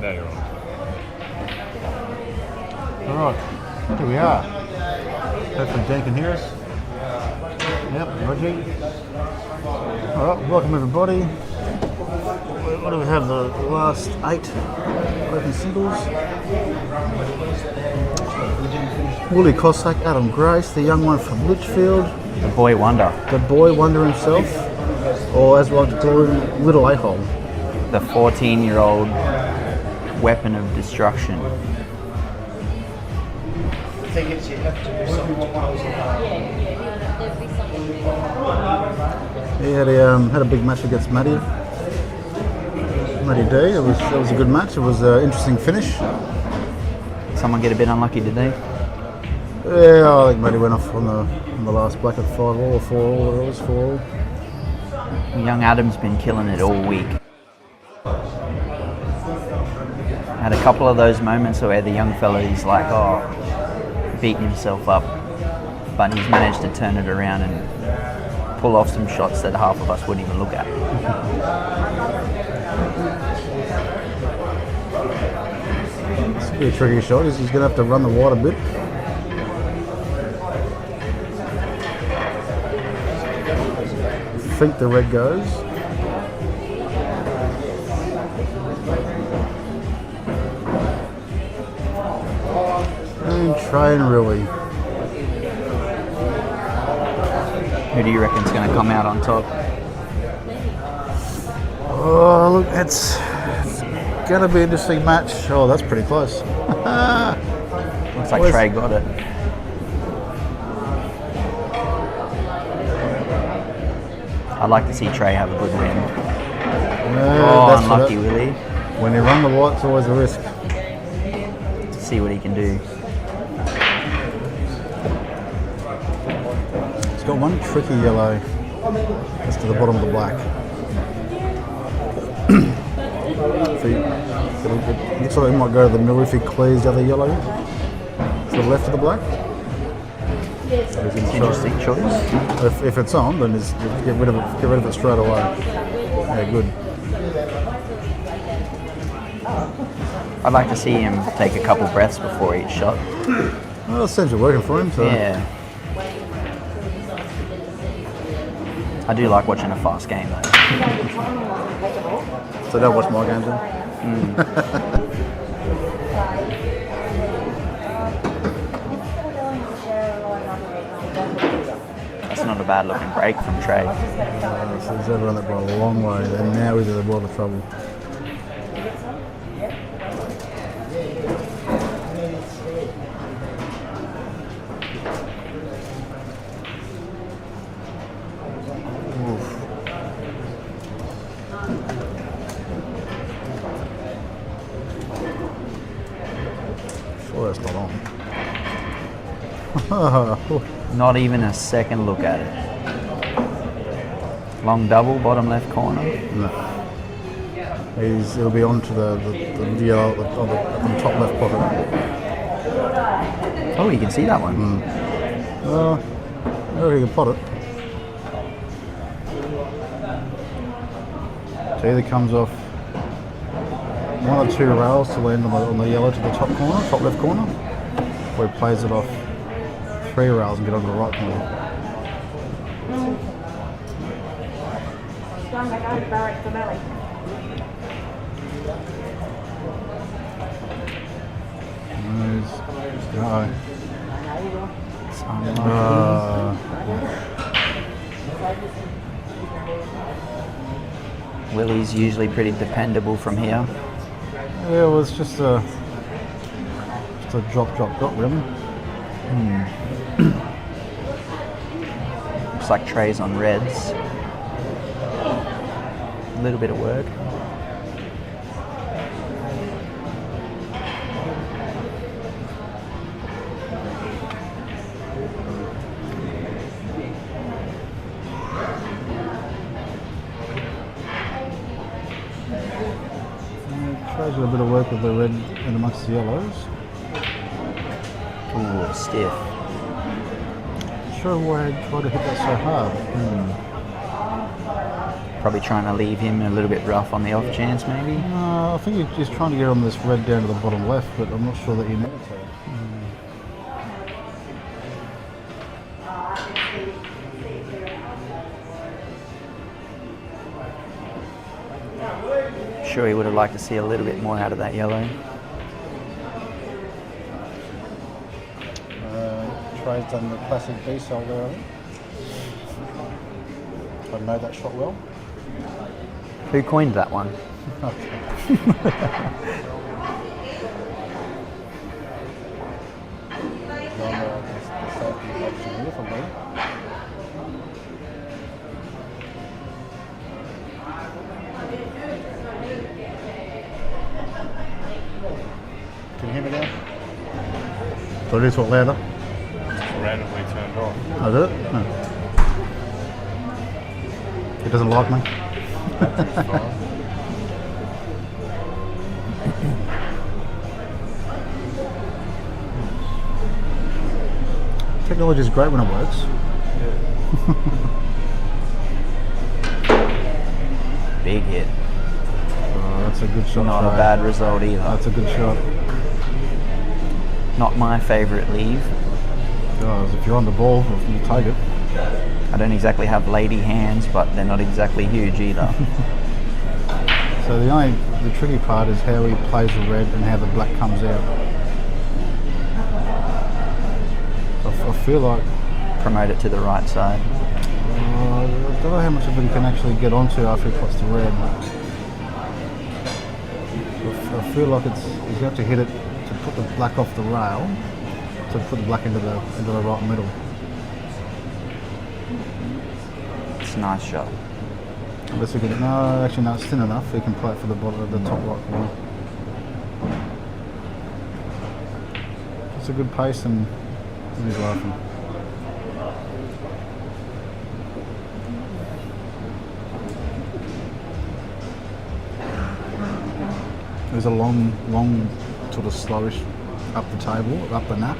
There you are. Alright, here we are. Hopefully Dan can hear us. Yep, Roger. Alright, welcome everybody. What do we have? The last 8 open singles. Wooly Kossack, Adam Grace, the young one from Litchfield. The boy wonder. The boy wonder himself, or as we like to call him, Little A-hole. The 14-year-old weapon of destruction. The thing is, you have to do something to close it up. He had a big match against Matty D. It was a good match. It was an interesting finish. Someone get a bit unlucky, did they? Yeah, I think Matty went off on the last black at 5-all or 4-all, whatever it was, 4-all. Young Adam's been killing it all week. Had a couple of those moments where the young fella is like, beating himself up, but he's managed to turn it around and pull off some shots that half of us wouldn't even look at. It's a tricky shot. He's going to have to run the wide a bit. I think the red goes. And Trai and Ruel. Who do you reckon's going to come out on top? Oh, look, it's going to be an interesting match. Oh, that's pretty close. Looks like Trai got it. I'd like to see Trai have a good win. That's unlucky, Willie. When you run the white, it's always a risk. To see what he can do. It's got one tricky yellow just to the bottom of the black. It looks like it might go to the middle if he clears the other yellow to the left of the black. Interesting choice. If it's on, then just get rid of it straight away. Yeah, good. I'd like to see him take a couple breaths before each shot. Well, it seems to be working for him. So. Yeah. I do like watching a fast game though. So don't watch my games then? That's not a bad looking break from Trai. So he's over on that ball a long way, and now he's in a world of trouble. Sure, that's not on. Not even a second look at it. Long double, bottom left corner. No. It'll be onto the yellow on the top left pocket. Oh, you can see that one. Oh, you can pot it. So either comes off one or two rails to land on the yellow to the top corner, top left corner, or he plays it off 3 rails and get onto the right corner. Willie's usually pretty dependable from here. Yeah, well, it's just a drop, really. Looks like Trai's on reds. A little bit of work. Tries a bit of work with the red and amongst the yellows. Ooh, stiff. Not sure why I tried to hit that so hard. Probably trying to leave him a little bit rough on the off chance, maybe. No, I think he's trying to get on this red down to the bottom left, but I'm not sure that he needed to. Sure, he would have liked to see a little bit more out of that yellow. Trai's done the classic B-cell there, I think. I made that shot well. Who coined that one? Can you hear me now? So it is what, louder? Randomly turned off. I did it? No. He doesn't like me. Technology is great when it works. Big hit. Oh, that's a good shot. Not a Trai. bad result either. That's a good shot. Not my favourite leave. Guys, if you're on the ball, you take it. I don't exactly have lady hands, but they're not exactly huge either. So the tricky part is how he plays the red and how the black comes out. I feel like Promote it to the right side. I don't know how much of it he can actually get onto after he puts the red. I feel like you have to hit it to put the black off the rail, to put the black into the right middle. It's a nice shot. Unless we can, no, actually no, it's thin enough. He can play it for the bottom of the top right corner. It's a good pace and he's laughing. There's a long sort of slowish up the table, up the nap.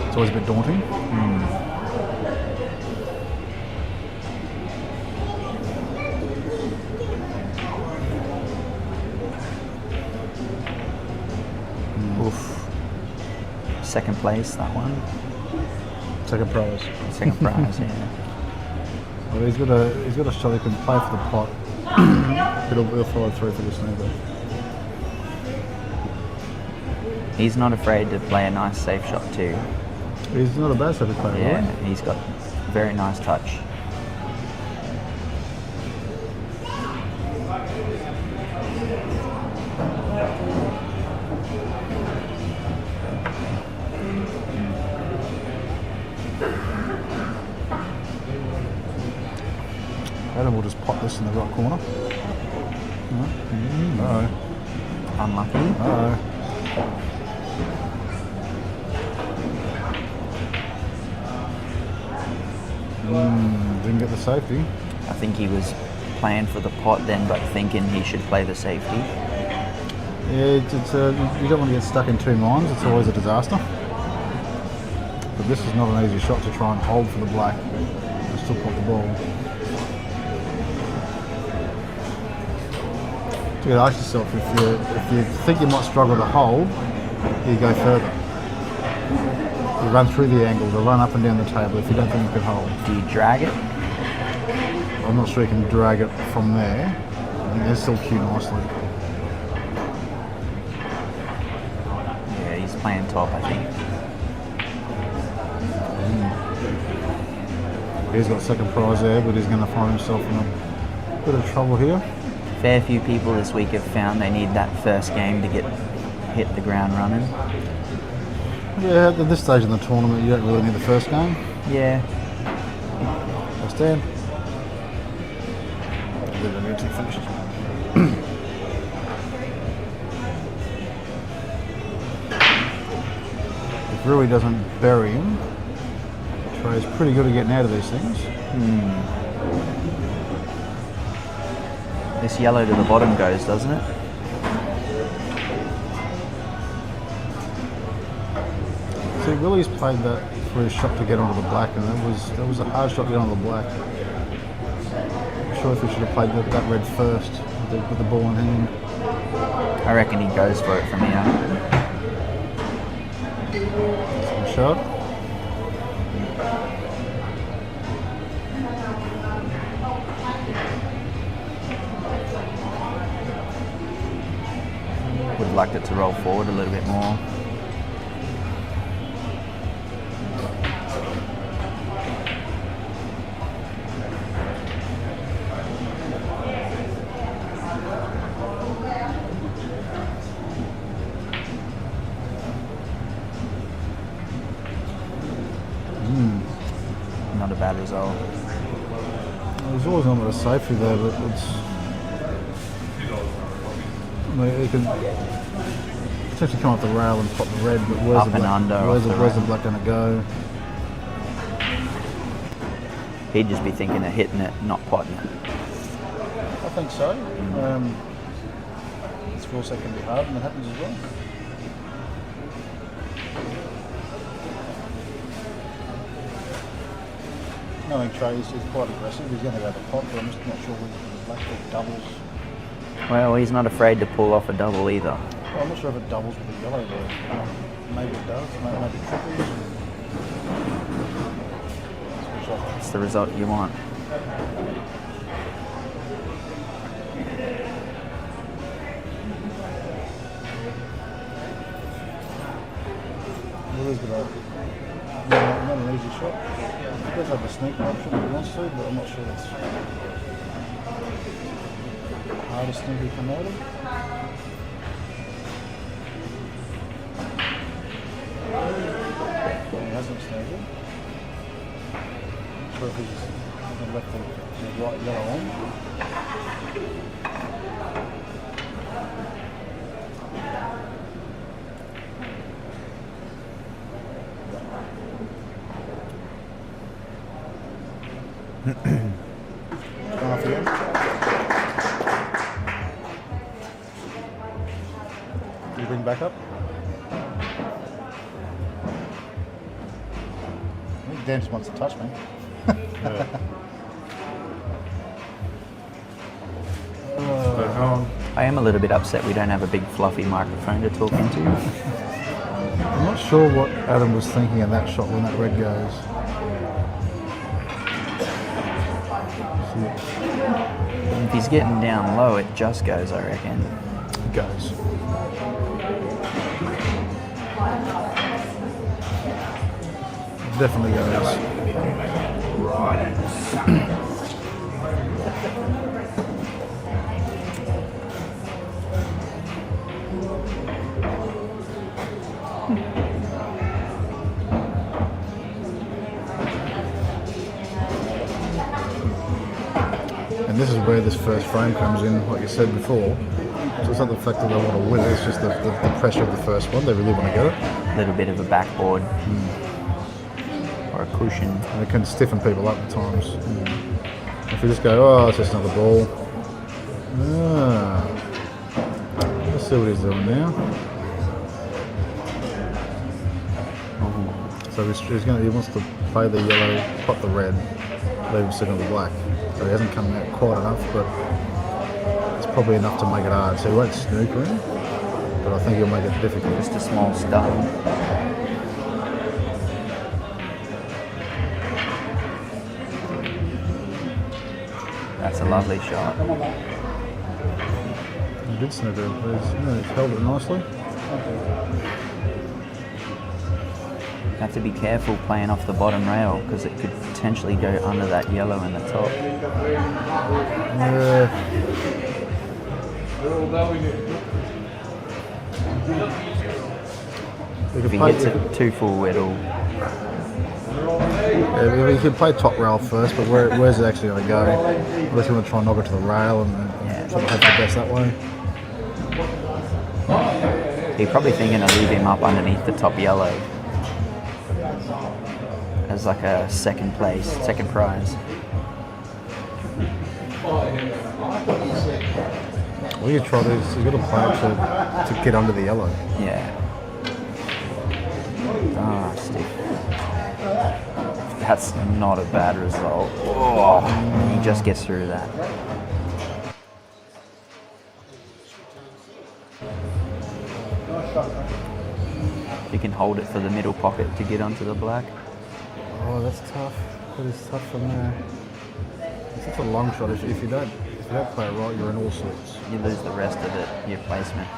It's always a bit daunting. Oof. Second place, that one. Second prize. Second prize, yeah. Well, he's got a shot he can play for the pot. He'll follow through for this neighbour. He's not afraid to play a nice safe shot too. He's not a bad set of player, Yeah, right? he's got very nice touch. Adam will just pop this in the right corner. Uh-oh. Unlucky. Uh-oh. Didn't get the safety. I think he was playing for the pot then, but thinking he should play the safety. Yeah, you don't want to get stuck in two minds. It's always a disaster. But this is not an easy shot to try and hold for the black and still put the ball. You gotta ask yourself, if you think you might struggle to hold, you go further. You run through the angles or run up and down the table if you don't think you can hold. Do you drag it? I'm not sure you can drag it from there. I think they're still cue nicely. Yeah, he's playing top, I think. He's got second prize there, but he's going to find himself in a Bit of trouble here. Fair few people this week have found they need that first game to hit the ground running. Yeah, at this stage in the tournament, you don't really need the first game. Yeah. Understand? The music finishes. If Ruel doesn't bury him, Trai's pretty good at getting out of these things. This yellow to the bottom goes, doesn't it? See, Willie's played that for his shot to get onto the black, and that was a hard shot to get onto the black. I'm sure if he should have played that red first with the ball in hand. I reckon he goes for it from here. Some shot. Would have liked it to roll forward a little bit more. Not a bad result. There's always an element of safety there, but it's. I mean, you can potentially come off the rail and pop the red, but where's Up the and black? under, Where's the black going to go? He'd just be thinking of hitting it, not potting it. I think so. It's 4 second be hard, and that happens as well. Knowing Trai is quite aggressive, he's going to go to the pot, but I'm just not sure whether the black foot doubles. Well, he's not afraid to pull off a double either. Well, I'm not sure if it doubles with the yellow there. Maybe it does, maybe it triples. It's the result you want. Willie's got not an easy shot. He does have a sneaker option if he wants to, but I'm not sure that's the hardest thing he can order. He hasn't sneakered. Not sure if he's left the right yellow on. Half again. Do you bring back up? I think Dan just wants to touch me. I am a little bit upset we don't have a big fluffy microphone to talk into. I'm not sure what Adam was thinking in that shot when that red goes. If he's getting down low, it just goes, I reckon. It goes. It definitely goes. And this is where this first frame comes in, like you said before. So it's not the fact that they want to win, it's just the pressure of the first one. They really want to get it. A little bit of a backboard. Or a cushion. And it can stiffen people up at times. If you just go, oh, it's just another ball. Let's see what he's doing now. So he wants to play the yellow, pot the red, leave him sitting on the black. So he hasn't come out quite enough, but it's probably enough to make it hard. So he won't snooker him, but I think he'll make it difficult. Just a small stun. That's a lovely shot. He did snooker him. He's held it nicely. Have to be careful playing off the bottom rail because it could potentially go under that yellow in the top. If he hits it too full, it'll... Yeah, you can play top rail first, but where's it actually going to go? Unless you want to try and knock it to the rail and try to hope the best that way. You're probably thinking to leave him up underneath the top yellow as like a second prize. Well, you try this. You've got to play it to get under the yellow. Yeah. Ah, stiff. That's not a bad result. Oh, he just gets through that. You can hold it for the middle pocket to get onto the black. Oh, that's tough. That is tough from there. It's such a long shot. If you don't play it right, you're in all sorts. You lose the rest of it, your placement.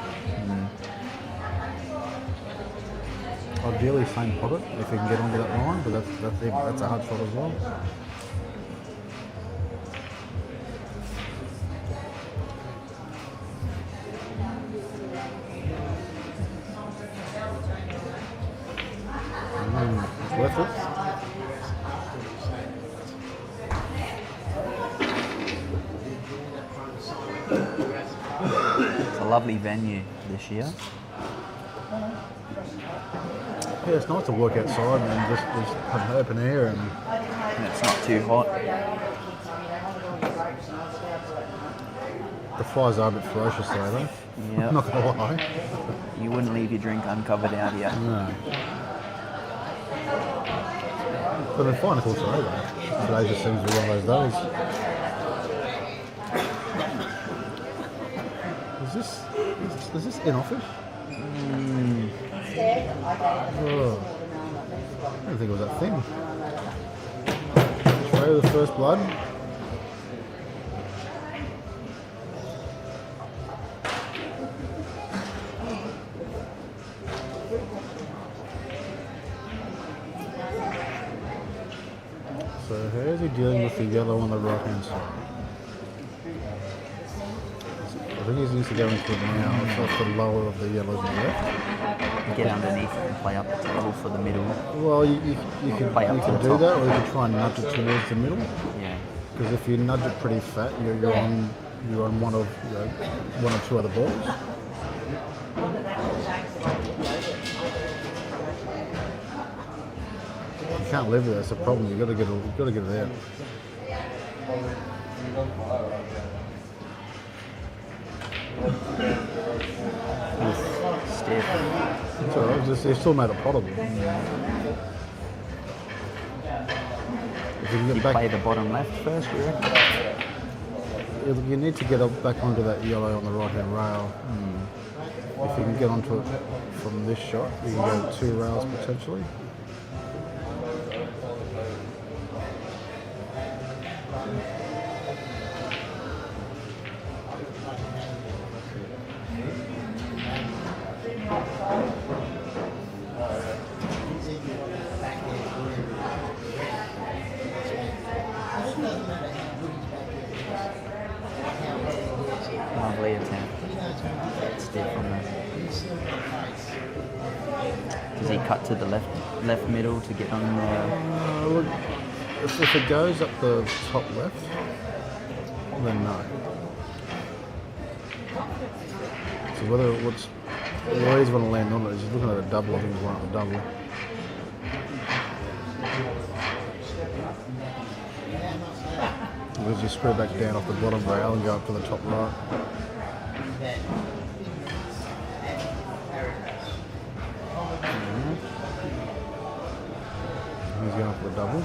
Ideally, same pocket if you can get onto that line, but that's a hard shot as well. It's worth it. It's a lovely venue this year. Yeah, it's nice to work outside and just have an open air and it's not too hot. the flies are a bit ferocious though. Yeah. Not gonna lie. You wouldn't leave your drink uncovered out here. No. But they're fine course today though. Today just seems to be one of those days. Is this in office? Oh, I don't think it was that thin. Trai with the first blood. So how's he dealing with the yellow on the right hand side? I think he needs to go into it now, so it's the lower of the yellows on the left. Get underneath it and play up the table for the middle. Well, you can Play up to the do top. that, or you can try and nudge it towards the middle. Yeah. Because if you nudge it pretty fat, you're on one or two other balls. You can't live there. That's a problem. You've got to get it out. Stiff. It's all right. They still made it potable. If you can get back, Play the bottom left first, you reckon? you need to get up back onto that yellow on the right hand rail. If you can get onto it from this shot, you can go 2 rails potentially. Lovely attempt. Stiff on that. Does he cut to the left middle to get on the... Look, if it goes up the top left, then no. So where he's going to land on it, he's looking at a double. I think he's going at the double. Because you screw back down off the bottom rail and go up to the top right. He's going for the double.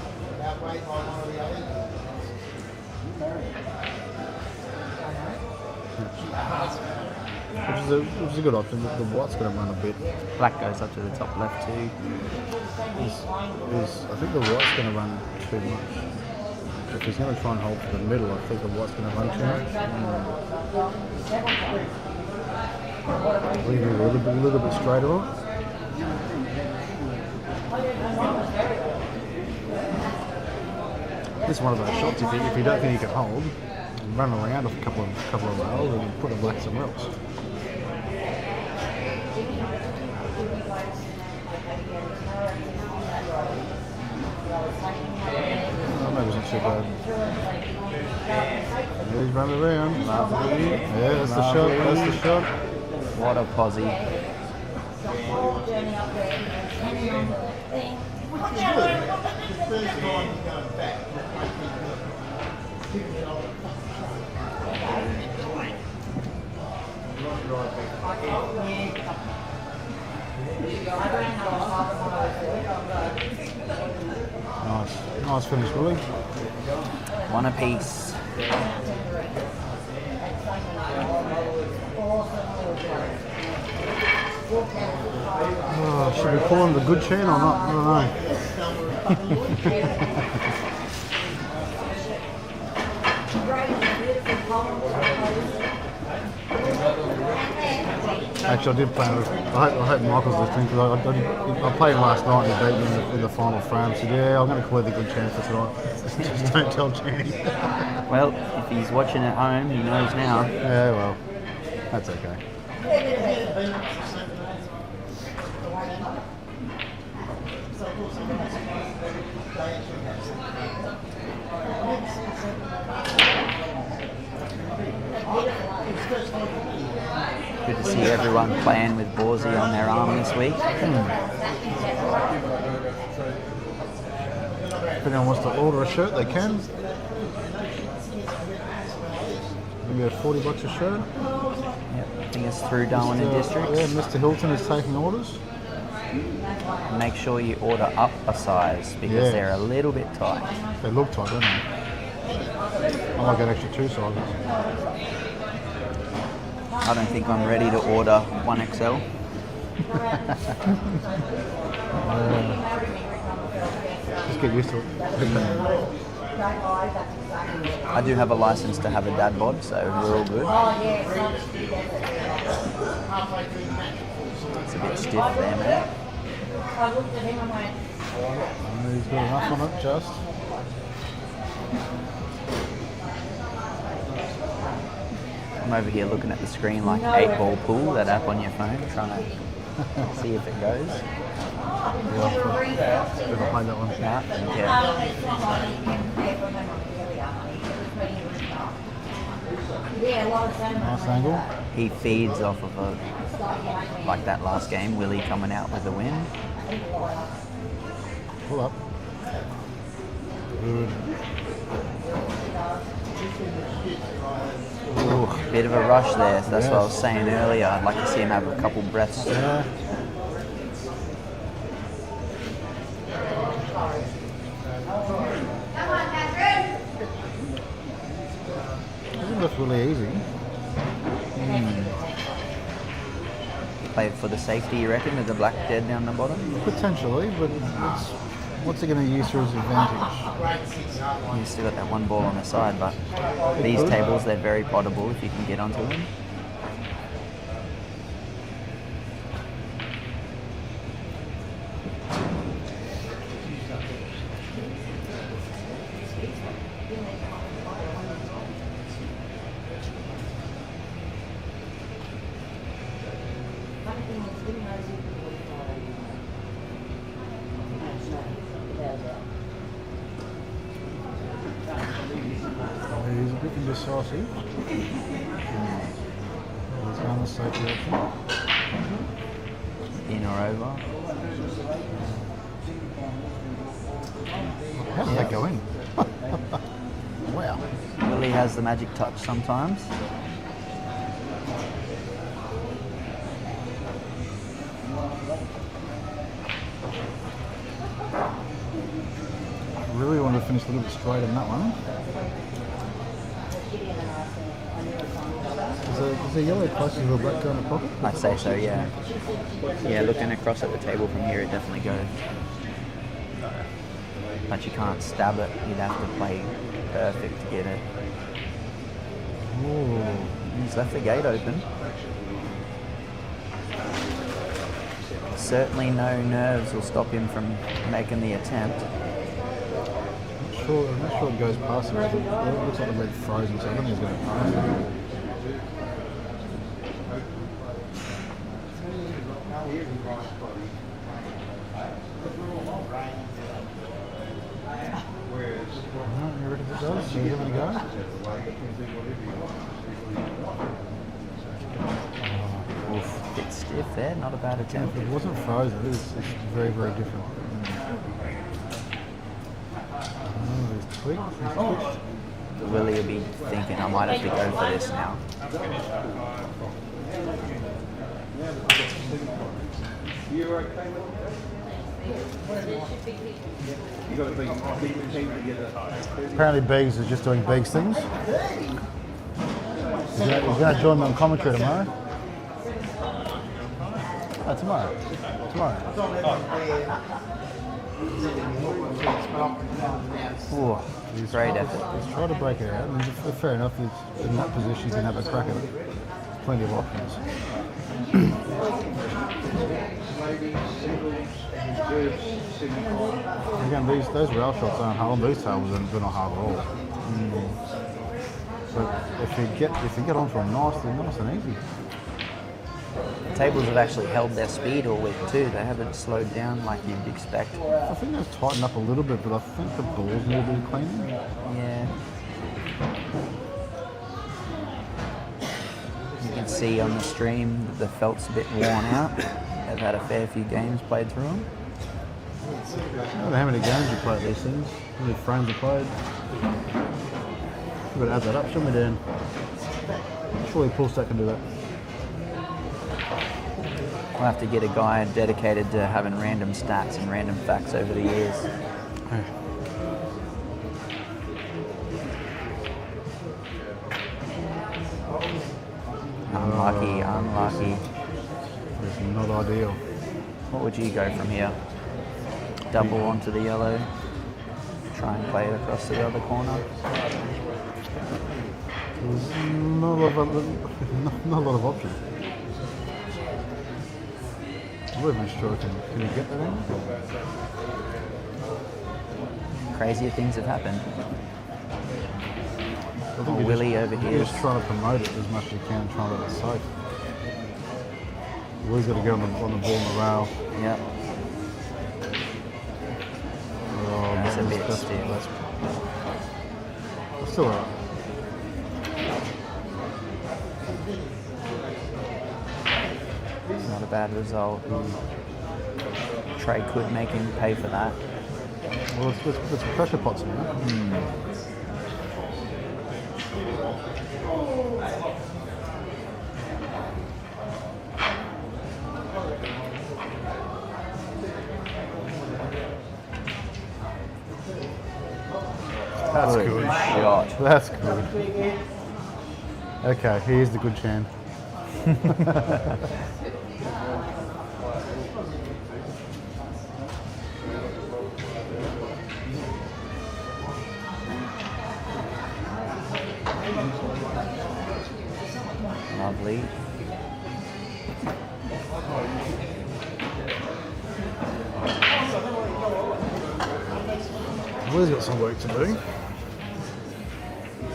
Which is a good option. The white's going to run a bit. Black goes up to the top left too. I think the white's going to run too much. If he's going to try and hold for the middle, I think the white's going to run too much. Leave it a little bit straighter on. This is one of those shots. If you don't think you can hold, run around with a couple of rails and put a black somewhere else. Oh, maybe it's not too bad. Yeah, he's running around. Lovely. Yeah, that's the shot. That's the shot. What a posse. Nice finish, Willie. One apiece. Oh, should we call him the good chain or not? I don't know. Actually, I did play. I hope Michael's listening because I played last night and he beat me in the final frame. So yeah, I'm going to call it the good chance for tonight. Just don't tell Jenny. Well, if he's watching at home, he knows now. Yeah, well, that's okay. Good to see everyone playing with Bawsey on their arm this week. If anyone wants to order a shirt, they can. Maybe at $40 a shirt. Yep, I think it's through Darwin and Districts. Yeah, Mr. Hilton is taking orders. Make sure you order up a size because Yeah. they're a little bit tight. They look tight, don't they? I might get extra 2 sizes. I don't think I'm ready to order 1XL. Just get used to it. I do have a license to have a dad bod, so we're all good. It's a bit stiff there, man. He's got enough on it, just. I'm over here looking at the screen like 8-ball pool, that app on your phone, trying to see if it goes. Yeah, I've played that one. Yeah, okay. Nice angle. He feeds off of like that last game, Willie coming out with the win. Pull up. Good. Ooh, bit of a rush there, so that's what I was saying earlier. I'd like to see him have a couple breaths. Yeah. I think that's really easy. Play for the safety, you reckon, with the black dead down the bottom? Potentially, but what's he going to use for his advantage? He's still got that one ball on the side, but these tables, they're very potable if you can get onto them. He's a bit indecisive. He's going the safety option. In or over. How did that go in? Wow. Willie has the magic touch sometimes. I really want to finish a little bit straight on that one. Is there yellow closer to the black guy in the pocket? I'd say so, yeah. Yeah, looking across at the table from here, it definitely goes. But you can't stab it. You'd have to play perfect to get it. Ooh. He's left the gate open. Certainly no nerves will stop him from making the attempt. I'm not sure it goes past him. It looks like the red frozen, so I don't think it's going to pass him. No, you reckon it does? You give it a go? Oof, bit stiff there, not a bad attempt. It wasn't frozen, it's very, very different. Oh, he's twitched. Willie will be thinking, I might have to go for this now. Apparently Beggs is just doing Beggs things. He's going to join me on commentary tomorrow. Oh, tomorrow. Ooh, great effort. He's trying to break it out. And fair enough, he's in that position, he can have a crack at it. Plenty of options. Again, those rail shots aren't hard. These tables are not hard at all. But if you get onto them nice and easy. Tables have actually held their speed all week too. They haven't slowed down like you'd expect. I think they've tightened up a little bit, but I think the balls need a bit of cleaning. Yeah. You can see on the stream that the felt's a bit worn out. They've had a fair few games played through them. I don't know how many games you play at these things, how many frames you played. We've got to add that up, shouldn't we, Dan? Surely Kossack can do that. We'll have to get a guy dedicated to having random stats and random facts over the years. Unlucky. It's not ideal. What would you go from here? Double onto the yellow, try and play it across to the other corner. There's not a lot of options. I'm not even sure can you get that in? Crazier things have happened. I think Willie over you're here. just trying to promote it as much as you can, trying to let it safe. Willie's got to get on the ball and the rail. Yep. Oh, That's a bit stiff. That's still alright. Not a bad result. Trai could make him pay for that. Well, it's pressure pots now. That's good. Shot. That's good. Okay, here's the good Chan. Lovely. Willie's got some work to do.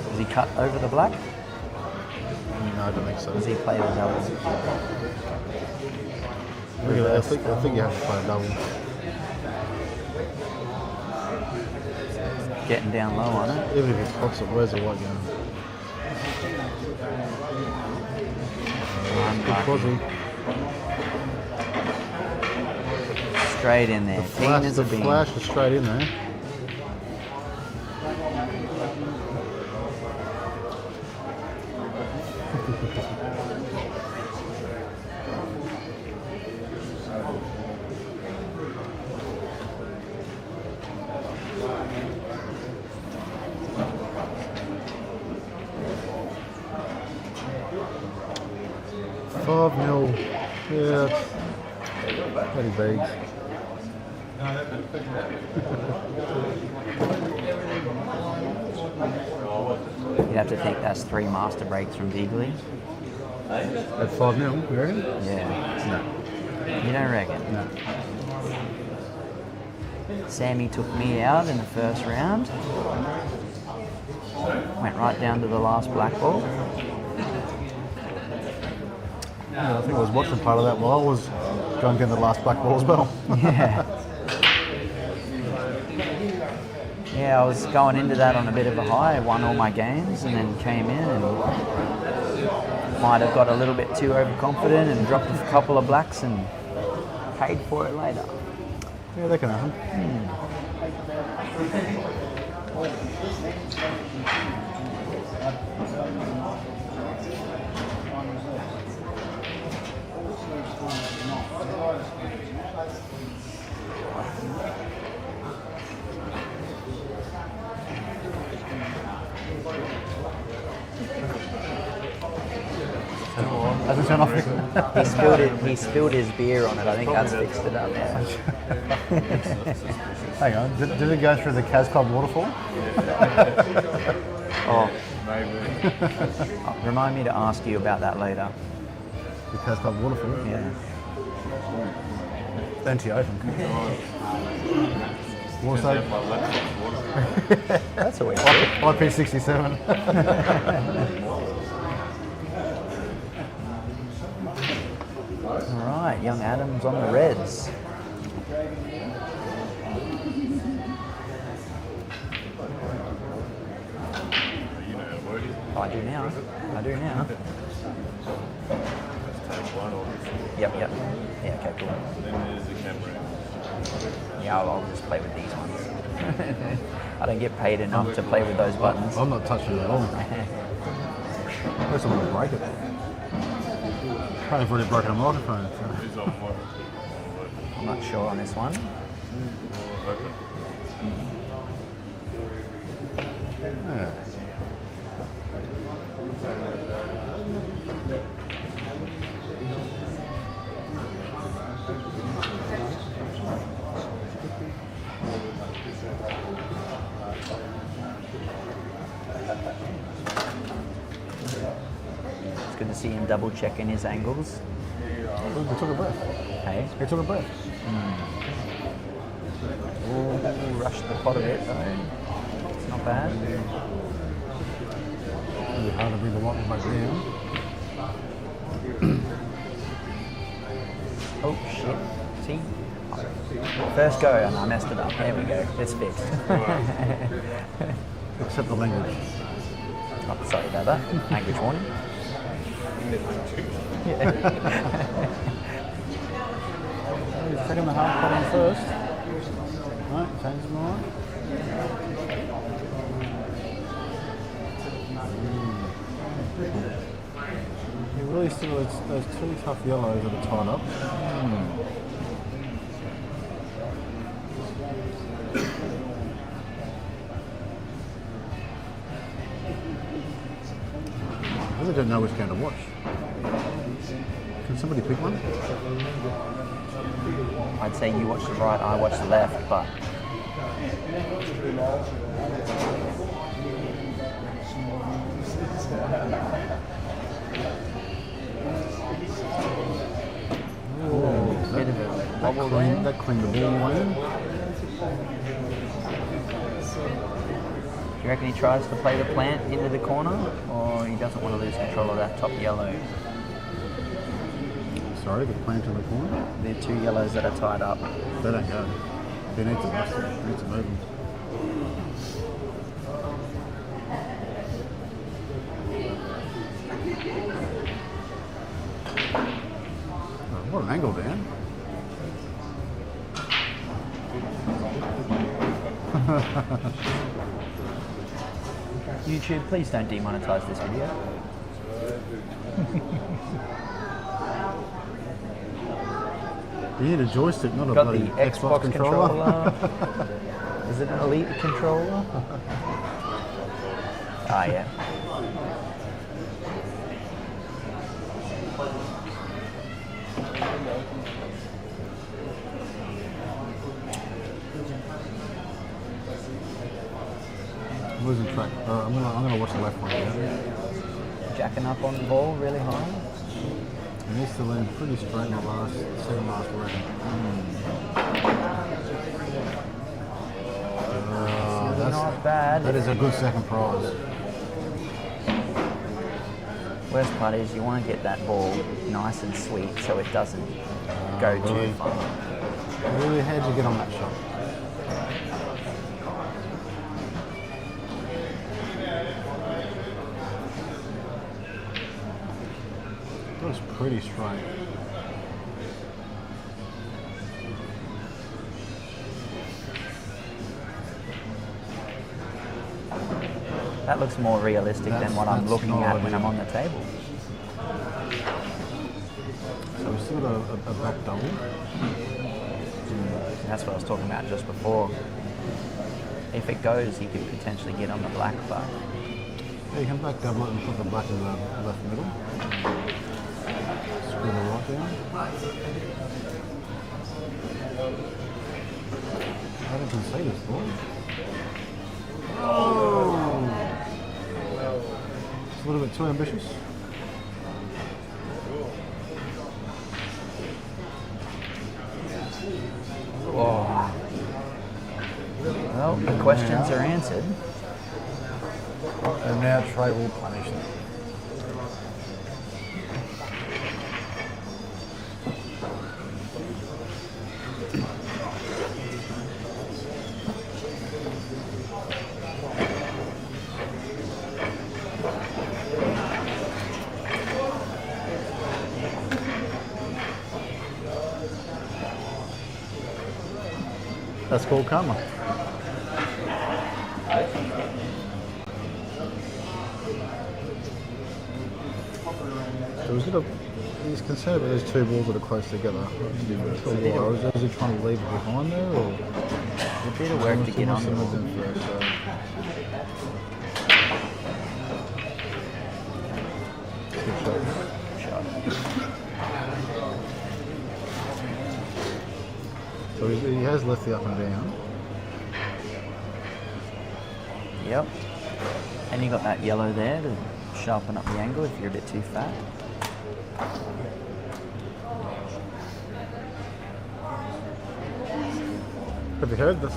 Does he cut over the black? No, I don't think so. Does he play the double? Look at that. I think you have to play a double. Getting down low on it. Even if he pots it, where's the white going? Good quasi. Straight in there. Clean as a bean. Flash is straight in there. 5-0. Yeah. Pretty big. You'd have to think that's 3 master breaks from Bigley. At 5-0, you reckon? Yeah. No. You don't reckon? No. Sammy took me out in the first round. Went right down to the last black ball. Yeah, I think I was watching part of that while I was going down the last black ball as well. Yeah. Yeah, I was going into that on a bit of a high. I won all my games and then came in and might have got a little bit too overconfident and dropped a couple of blacks and paid for it later. Yeah, that can happen. Hasn't turned off. He spilled his beer on it. I think that's fixed it up now. Hang on, did it go through the Kossack waterfall? Oh, Maybe. remind me to ask you about that later. The Kossack waterfall? Yeah. Empty open. What's My that? laptop's water. That's always IP67. all right. Young Adams on the Reds. You know how to work it. I do now. Just take one off. Yep. Yeah. Okay. Cool. Then there's the camera. Yeah, I'll just play with these ones. I don't get paid enough to play with those buttons. I'm not touching it at all. Unless I'm going to break it. I've already broken a microphone. So. It's on water. I'm not sure on this one. Open. Yeah. It's good to see him double checking his angles. He took a breath. Hey. He took a breath. Ooh, rushed the pot a bit though. It's not bad. Really hard to bring the one back down. Oh shit. See? First go and I messed it up. There we go. It's fixed. Except the language. Oh, sorry about that. Language warning. He's taking the half pot in first. Right, change his mind. He really still those two tough yellows that are tied up. I really don't know which game to watch. Can somebody pick one? I'd say you watch the right, I watch the left, but bit of a bubble there. That cleaned the ball away. Do you reckon he tries to play the plant into the corner, or he doesn't want to lose control of that top yellow? Sorry, the plant in the corner. The two yellows that are tied up. They don't go. They need to bust them. They need to move them. Oh, what an angle, Dan. YouTube, please don't demonetize this video. You need a joystick, not a Got bloody the Xbox controller. Is it an Elite controller? Ah, yeah. I'm losing track. I'm gonna watch the left one. Yeah. Jacking up on the ball really high. It needs to land pretty straight in the second last round. That's Not bad. That is a good second prize. Worst part is you want to get that ball nice and sweet so it doesn't go really? too far. Really, how'd you get on that shot? Looks pretty straight. That looks more realistic than what I'm That's looking not at when ideal. I'm on the table. So we've still got a back double. That's what I was talking about just before. If it goes, he could potentially get on the black, but Yeah, you can back double it and put the black in the left middle. Screw the right down. I don't concede this ball. Oh! It's a little bit too ambitious. well, the questions are answered. And now Trai will punish them. That's called karma. So he's concerned about those two balls that are close together. Or is he trying to leave it behind there? Or A bit of work to get on the ball. Shot. So he has left the up and down. Yep. And you got that yellow there to sharpen up the angle if you're a bit too fat. Have you heard this?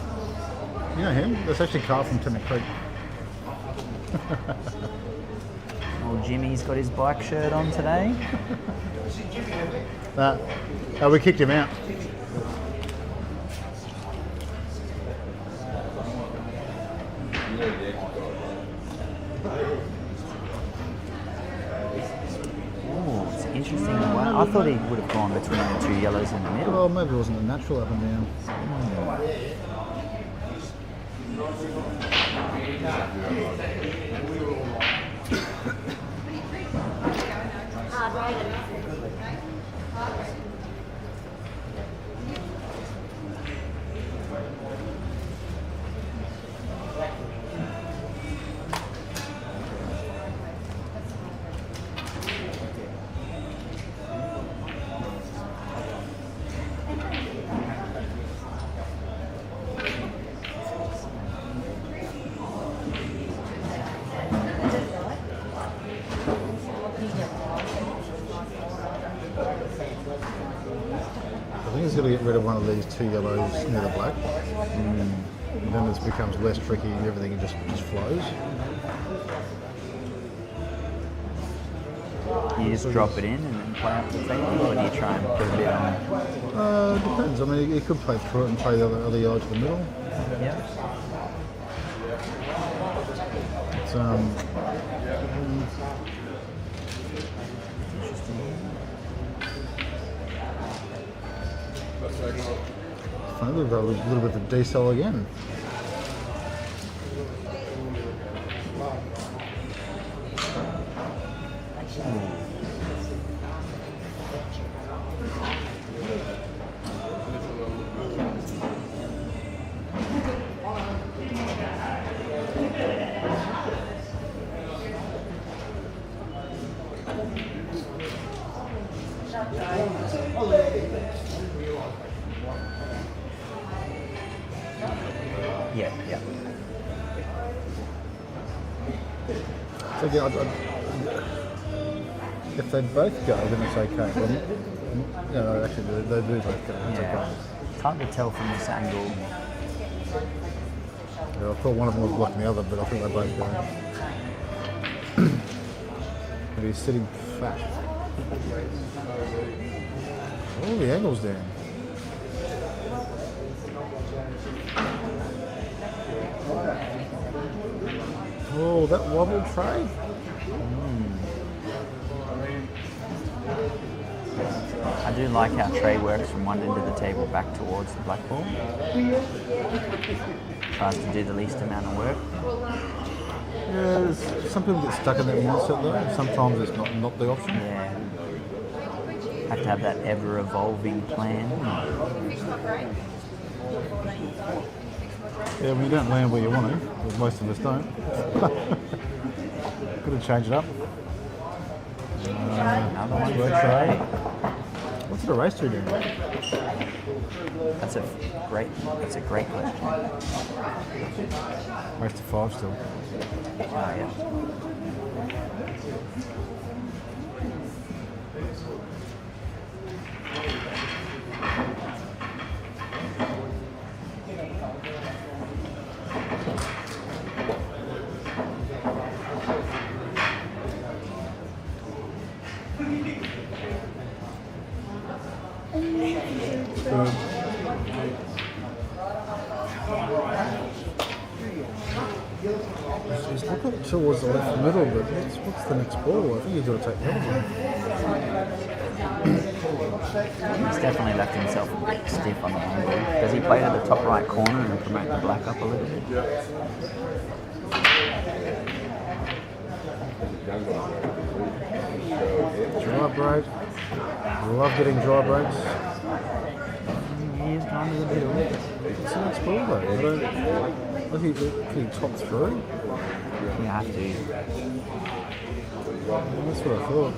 You know him? That's actually Carl from Timmy Creek. Old Jimmy's got his bike shirt on today. We kicked him out. Oh, it's interesting. I thought he would have gone between the two yellows in the middle. Well, maybe it wasn't a natural up and down. I think he's going to get rid of one of these two yellows near the black. And then it becomes less tricky and everything just flows. You just drop it in and then play up the table, or do you try and put a bit on? Depends. I mean, he could play through it and play the other yellow to the middle. Yeah. It's, funny, we've got a little bit of Dancel again. Yeah. So again, if they both go, then it's okay. Well, no, actually, they do both go. It's Yeah. okay. It's hard to tell from this angle. Yeah, I thought one of them was blocking the other, but I think they both go. But he's sitting fat. Oh, the angle's down. Oh, that wobble tray. I do like how Trai works from one end of the table back towards the black ball. Tries to do the least amount of work. Yeah, some people get stuck in that mindset though. Sometimes it's not the option. Yeah. Have to have that ever-evolving plan. Yeah, when you don't land where you want to, because most of us don't. Could have changed it up. Another one for Work Trai. What's the race to do? That's a great question. Race to 5 still. Oh, yeah. He's looking towards the left middle, but what's the next ball? I think he's got to take the other one. He's definitely left himself a bit stiff on the angle. Does he play to the top right corner and promote the black up a little bit? Dry break. Love getting dry breaks. He's gone to the middle. What's the next ball though? I think can he top through? You have to. That's what I thought.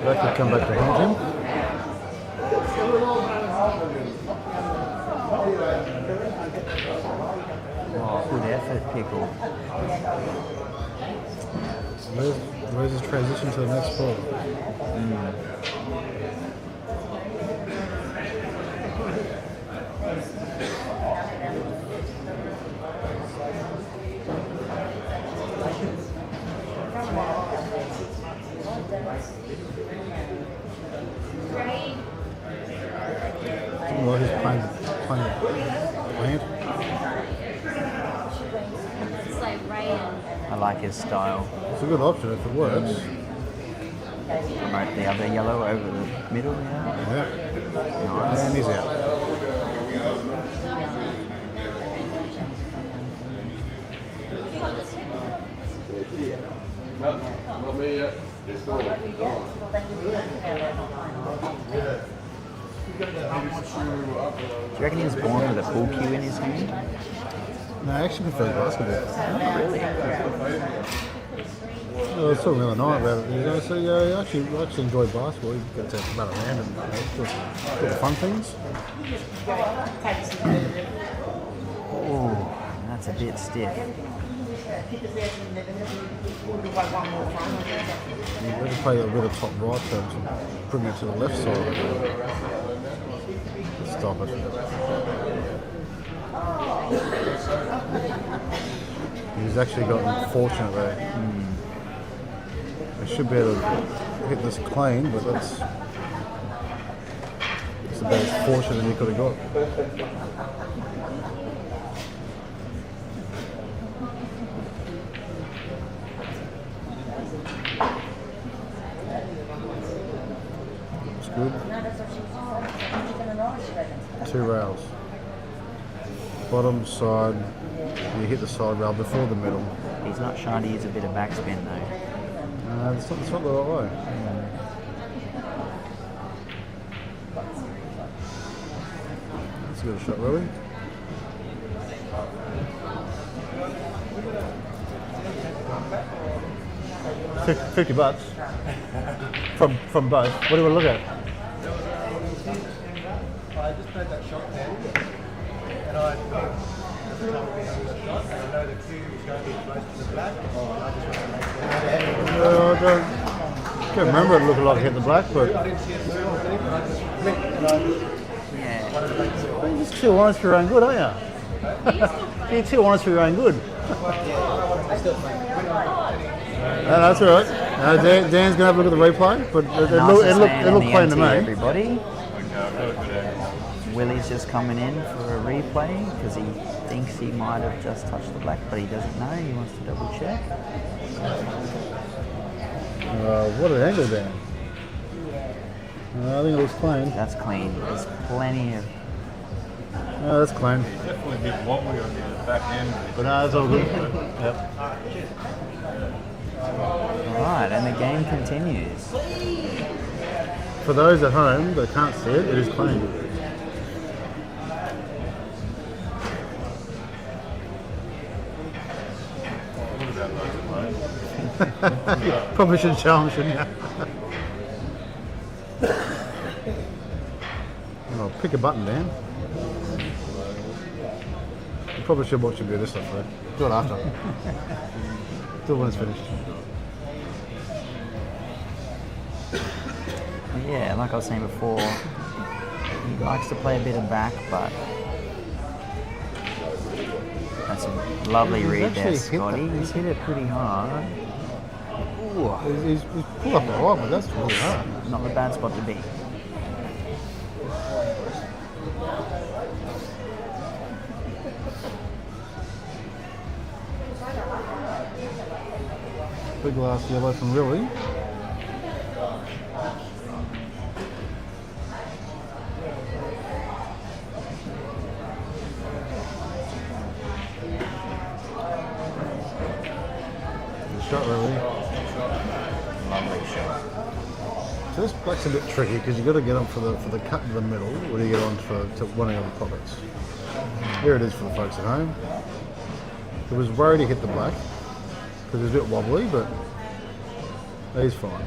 That could come back to haunt him. Oh, good effort, Pickle. Where's his transition to the next ball? Well, he's playing plant. It's like right in. I like his style. It's a good option if it works. Promote the other yellow over the middle, yeah. Yeah. Nice. And he's out. Do you reckon he was born with a pool cue in his hand? No, I actually prefer basketball. Really? I was talking the other night about it. So yeah, I actually enjoy basketball. You get to run around and do the fun things. Oh, that's a bit stiff. You have to play a bit of top right to bring it to the left side. Stop it. He's actually gotten fortunate there. He should be able to hit this clean, but it's about as fortunate as he could have got. It's good. 2 rails. Bottom, side, you hit the side rail before the middle. He's not shy to use a bit of backspin though. It's not the right way. That's a good shot, really. $50 from both. What do you want to look at? I just made that shot then, and I thought at the time we had the shot, and I know the cue is going to be close to the black, and I just want to make sure. I can't remember it looking like it hit the black, but I didn't see it move or anything, but I just flicked and I Yeah. wanted to make sure. you're just too honest for your own good, aren't you? You're too honest for your own good. I still think. No, that's all right. Dan's going to have a look at the replay, but it looked plain to me. Everybody. Okay, I've got a good angle. Willie's just coming in for a replay because he thinks he might have just touched the black, but he doesn't know. He wants to double check. What an angle, Dan. I think it looks clean. That's clean. There's plenty of. That's clean. Definitely a bit wobbly on the back end. But no, it's all good. Yep. Alright, and the game continues. For those at home that can't see it, it is clean. Probably should show them, shouldn't you? Oh, pick a button, Dan. You probably should watch him do this stuff, though. Do it after. Do it when it's finished. Yeah, like I was saying before, he likes to play a bit of back, but that's a lovely read there, actually hit Scotty. that. He's hit it pretty hard. Ooh, He's pulled up the right, but that's really hard. not a bad spot to be. Big glass yellow from Ruel. Shot Ruel. Lovely shot. So this black's a bit tricky because you've got to get on for the cut in the middle, or do you get on to one of the pockets? Here it is for the folks at home. It was worried he hit the black because it was a bit wobbly, but he's fine.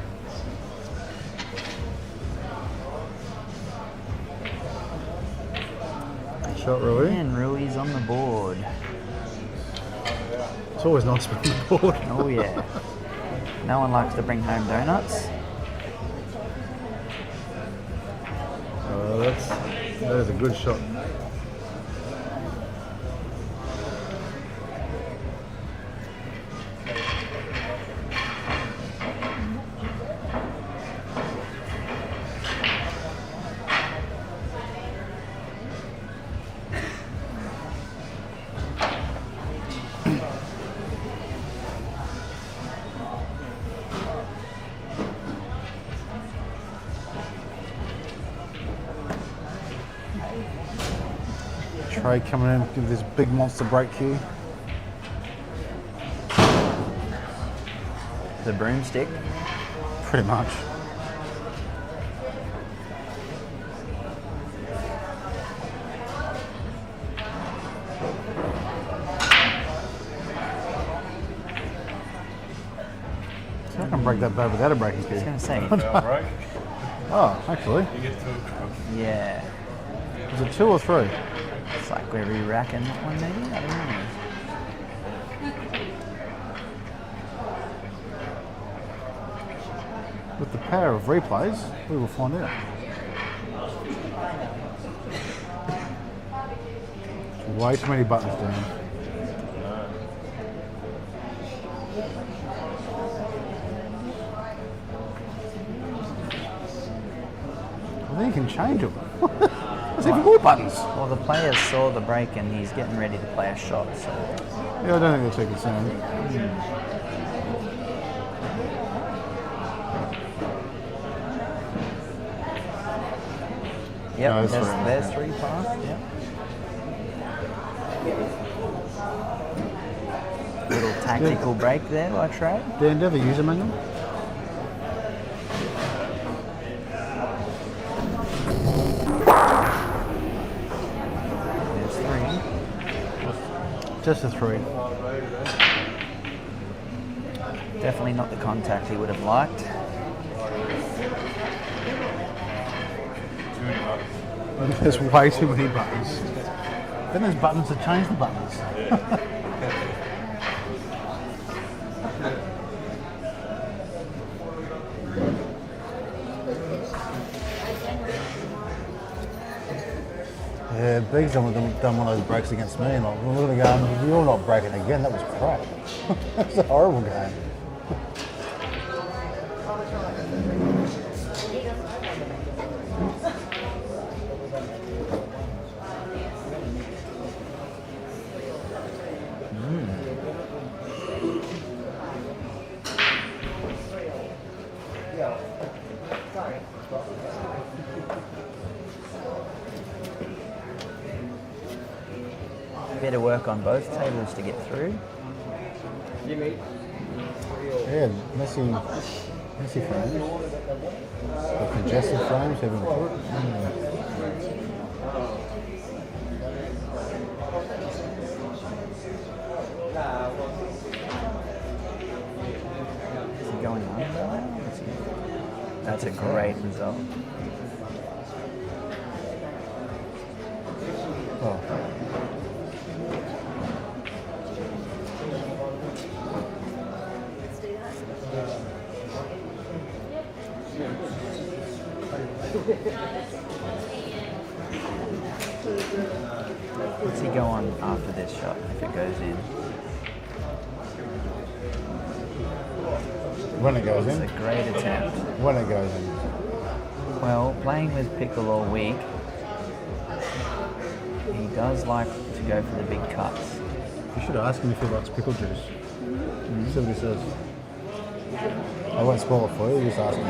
Shot Ruel. And Rui's on the board. It's always nice to be on the board. Oh yeah. No one likes to bring home donuts. That is a good shot. Trai coming in, give this big monster break cue. The broomstick. Pretty much. So I can break that bad without a breaking I was cue. going to say, Foul break. Oh, actually. You get to across. yeah. Is it 2 or 3? It's like we're re-racking that one maybe? I don't know. With the power of replays, we will find out. Way too many buttons down. I think you can change them. There's even more buttons. Well, the player saw the break and he's getting ready to play a shot, so Yeah, I don't think they're too concerned. Yep, No, there's three. 3 past. Yep. Little tactical break there by Trai. Dan, do you have a user manual? There's 3. Just a 3. Definitely not the contact he would have liked. There's way too many buttons. Then there's buttons to change the buttons. Yeah, Big's done one of those breaks against me, and like, we're looking at going, you're not breaking again, that was crap. That's a horrible game. Bit of work on both tables to get through. Yeah, messy frames. Or congested frames, having put. Is he going under? That's a great result. Oh. What's he go on after this shot if it goes in? When it goes It's in. a great attempt. When it goes in. Well, playing with Pickle all week, he does like to go for the big cuts. You should ask him if he likes pickle juice. See what he says. I won't spoil it for you, just ask him.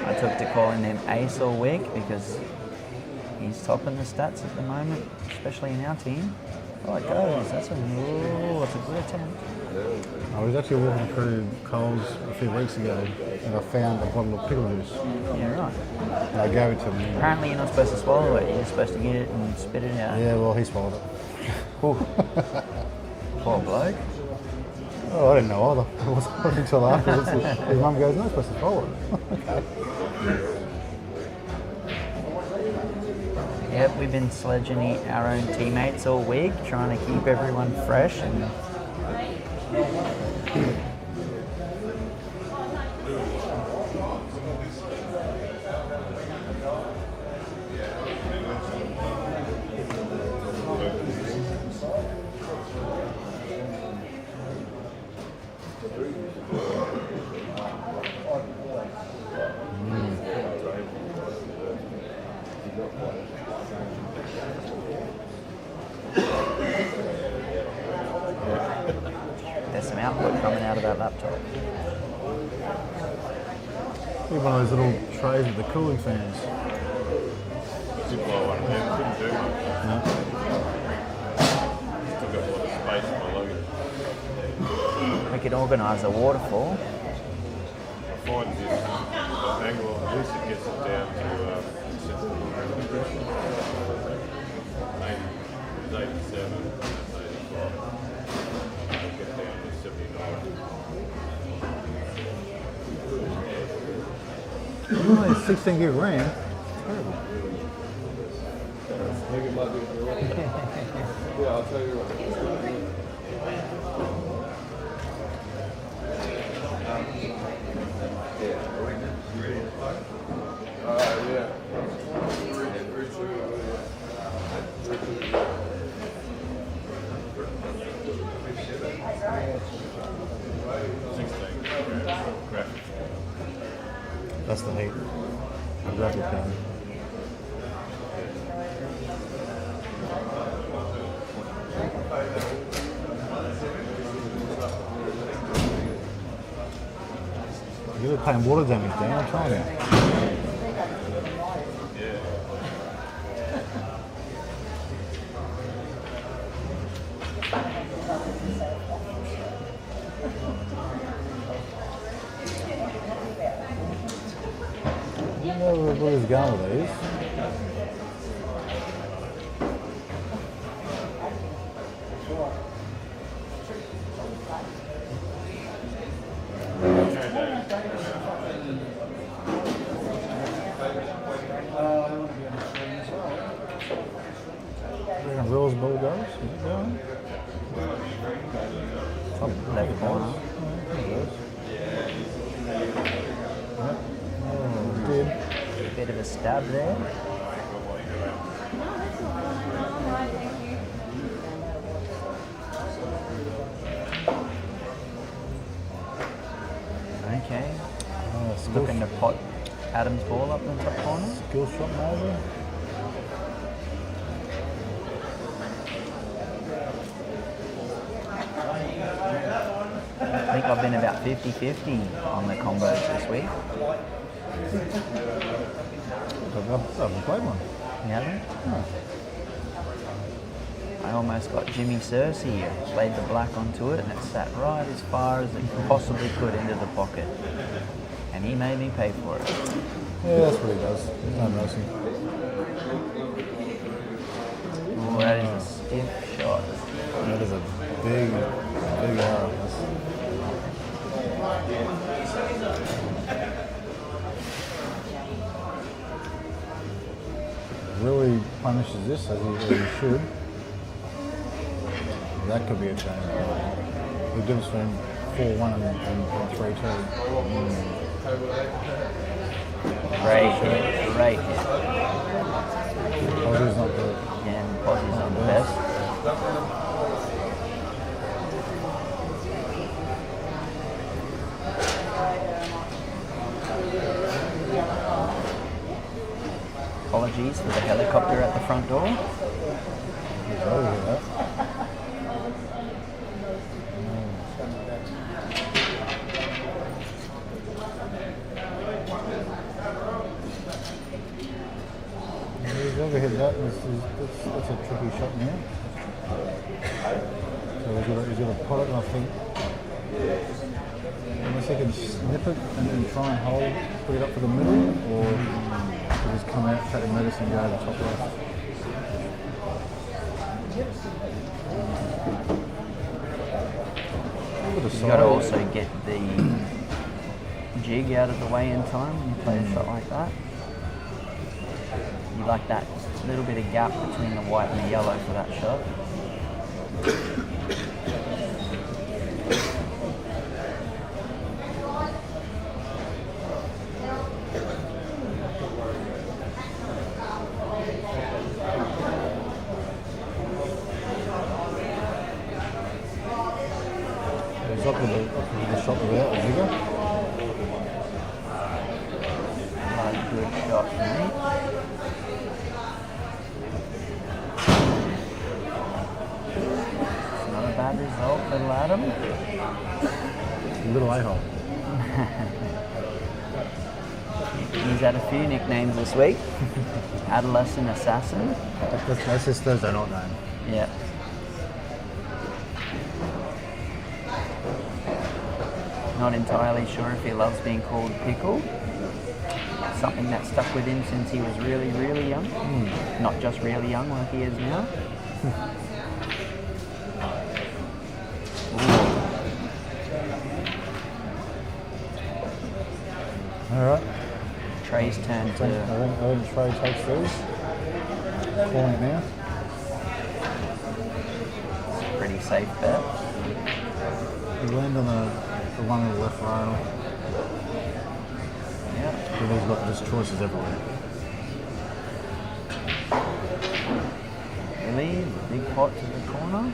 I took to calling him Ace all week because he's topping the stats at the moment, especially in our team. Oh, it goes. That's a good attempt. I was actually walking through Coles a few weeks ago and I found a bottle of pickle juice. Yeah, right. And I gave it to him. Apparently you're not supposed to swallow it. You're supposed to get it and spit it out. Yeah, well, he swallowed it. Poor bloke. Oh, I didn't know either. It wasn't until afterwards. His mum goes, no, I'm supposed to swallow it. Okay. Yep, we've been sledging our own teammates all week, trying to keep everyone fresh and there's some output coming out of that laptop. One of those little trays with the cooling fans. Ziploc one of them couldn't do much. No. Still got a lot of space in my luggage. We could organise a waterfall. I find this the angle on this, it gets it down to 87 and 85. I'll get down to 79. Oh, it's 16 gig RAM. Terrible. Yeah, I'll tell you what. Yeah. That's the heat. I grab your pen. You're playing water damage, Dan. I'm telling you. going with these. Ruel's ball goes. Is it going? Top Left corner. Oh, did. Bit of a stab there. Okay. Looking to pot Adam's ball up in the top corner. Skill shot maybe. I think I've been about 50-50 on the combos this week. I haven't played one. You haven't? No. I almost got Jimmy Cersei. I played the black onto it and it sat right as far as it possibly could into the pocket. And he made me pay for it. Yeah, that's what he does. There's no mercy. Oh, that is a stiff shot. That is a big arrow. Really punishes this as he should. That could be a change. The difference between 4-1 and 3-2. Great hit. Great hit. Posse's not good. Again, Posse's not the best. Apologies for the helicopter at the front door. He's over with that. He's overhit that. That's a tricky shot now. So he's got to pot it, and I think unless he can snip it and then try and hold, put it up for the middle, or just come out, take the medicine, and go to the top left. You've got to also get the jig out of the way in time when you play a shot like that. You like that little bit of gap between the white and the yellow for that shot. He's up with the shot without a jigger. Another good shot for me. Not a bad result, little Adam. Little a-hole. He's had a few nicknames this week. Adolescent Assassin. That's his Thursday night name. Yeah. Not entirely sure if he loves being called Pickle. Something that stuck with him since he was really, really young. Not just really young like he is now. Alright. Trai's turn I think Trai takes these. Calling it now. Pretty safe bet. We land on the one on the left rail. Yeah. But he's got just choices everywhere. Really, big pot to the corner.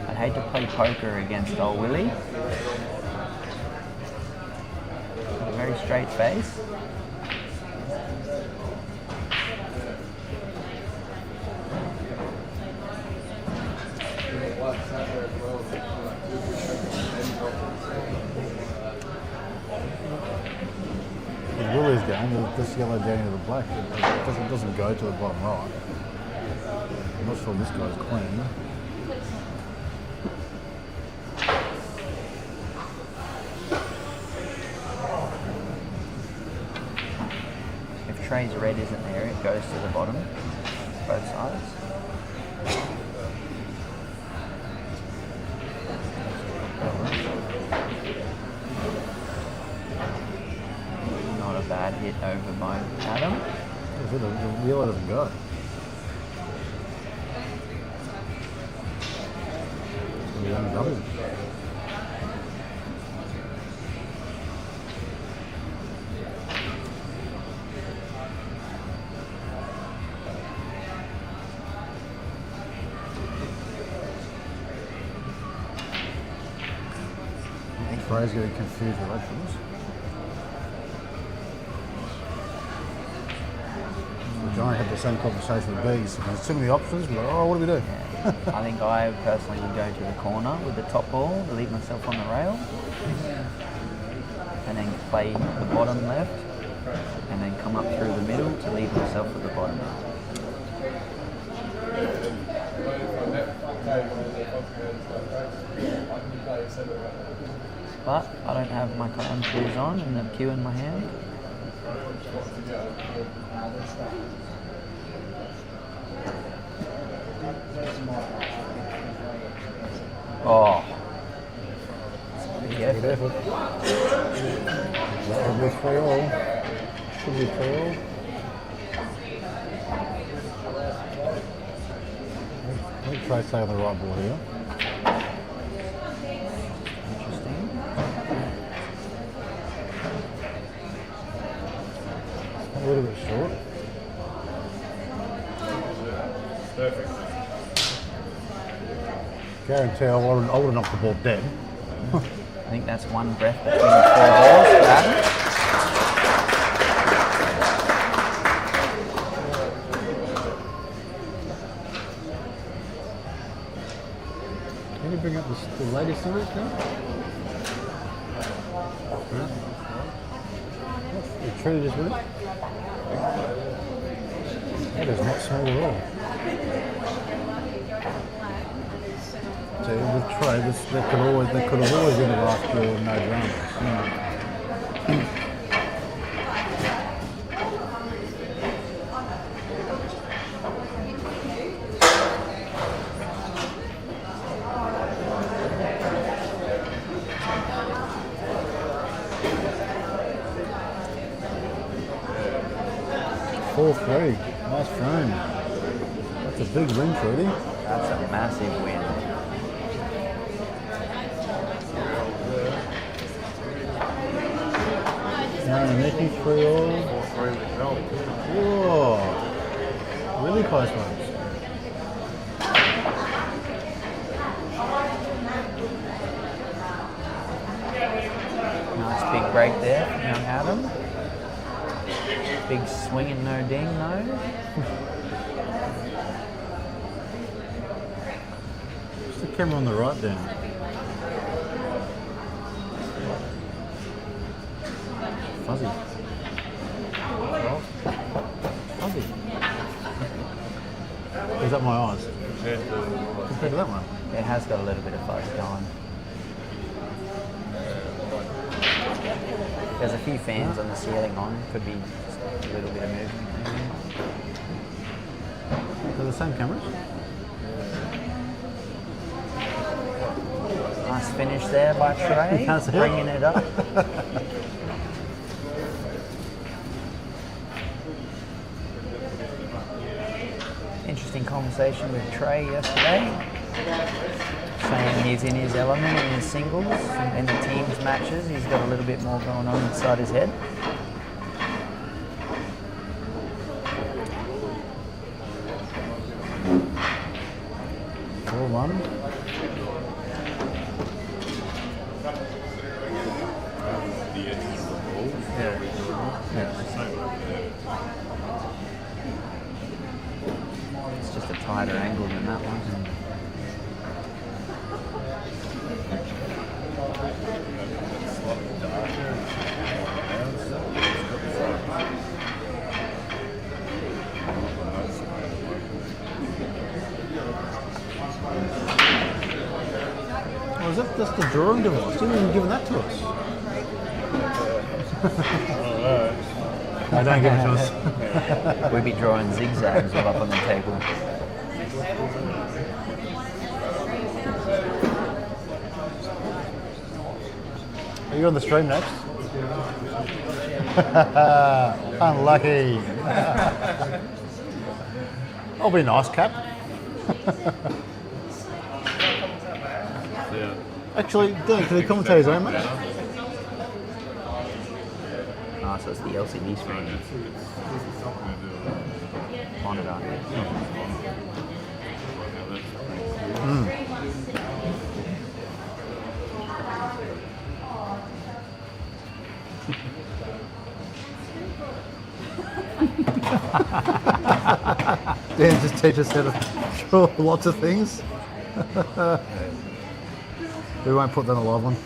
I'd hate to play poker against old Willie. Got a very straight face. With Willie's game, this yellow down to the black, it doesn't go to the bottom right. not sure this guy's clean. If Trai's red isn't there, it goes to the bottom, both sides. Not a bad hit over by Adam. The yellow doesn't go. The young double. Trai's getting confused with options. Johnny had the same conversation with Bees. There's too many options. We're like, oh, what do we do? Yeah. I think I personally would go to the corner with the top ball to leave myself on the rail, and then play the bottom left, and then come up through the middle to leave myself at the bottom. But I don't have my clown shoes on and the cue in my hand. Oh. Good effort. That will be 3-all. Should be 3-all. I think Trai's taking the right ball here. Interesting. A little bit short. Perfect. Guarantee I would have knocked the ball dead. I think that's one breath between 4 balls for Adam. Can you bring up the latest series now? Did Trai just win? That is not small at all. So with Trai, they could have always been the last ball with no dramas. 4-3. Nice frame. That's a big win, Trudy. That's a massive win. Nicky 3-all. 4-3 with help. Whoa. Really close ones. Nice big break there from young Adam. Big swing and no ding, no. Just the camera on the right then. Fuzzy. Fuzzy. Is that my eyes? Compared to that one? It has got a little bit of fuzz going. There's a few fans on the ceiling on. Could be just a little bit of movement. They're the same cameras? Nice finish there by Trai, That's it. bringing it up. Interesting conversation with Trai yesterday, saying he's in his element in his singles and the team's matches. He's got a little bit more going on inside his head. One. The edge of the ball. It's just a tighter angle than that one. Oh, is that that's the drawing device? You haven't even given that to us. No, don't give it to us. We'd be drawing zigzags all up on the table. Are you on the stream next? Unlucky. I'll be nice, Cap. Yeah. Actually, Dan, can the commentators own match? Ah, so it's the LCD screen. Monitor. Dan just teach us how to draw lots of things. We won't put that on a live one.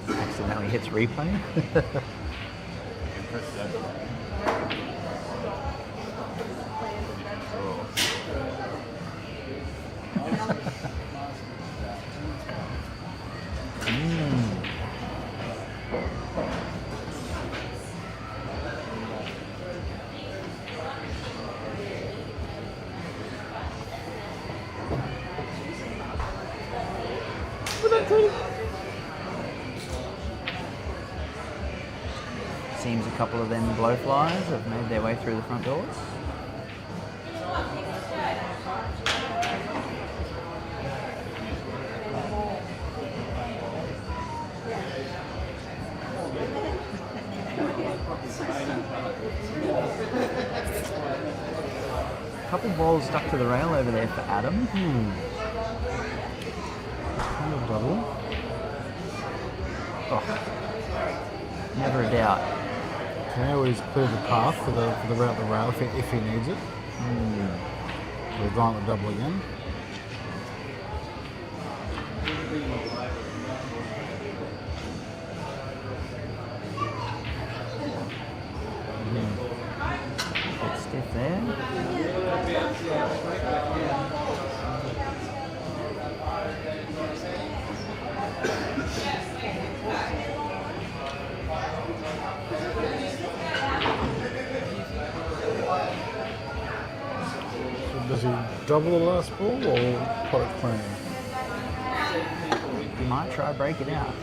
Accidentally hits replay. Seems a couple of them blowflies have made their way through the front doors. A couple balls stuck to the rail over there for Adam. Kind of double. Oh, never a doubt. Can he always clear the path for the route the rail if he needs it? We're going with double again. Bit stiff there. So does he double the last ball or put it clean? You might try break it out.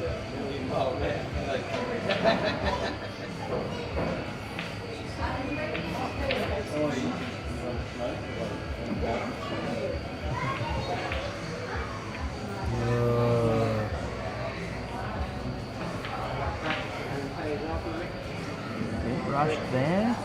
Bit rushed there.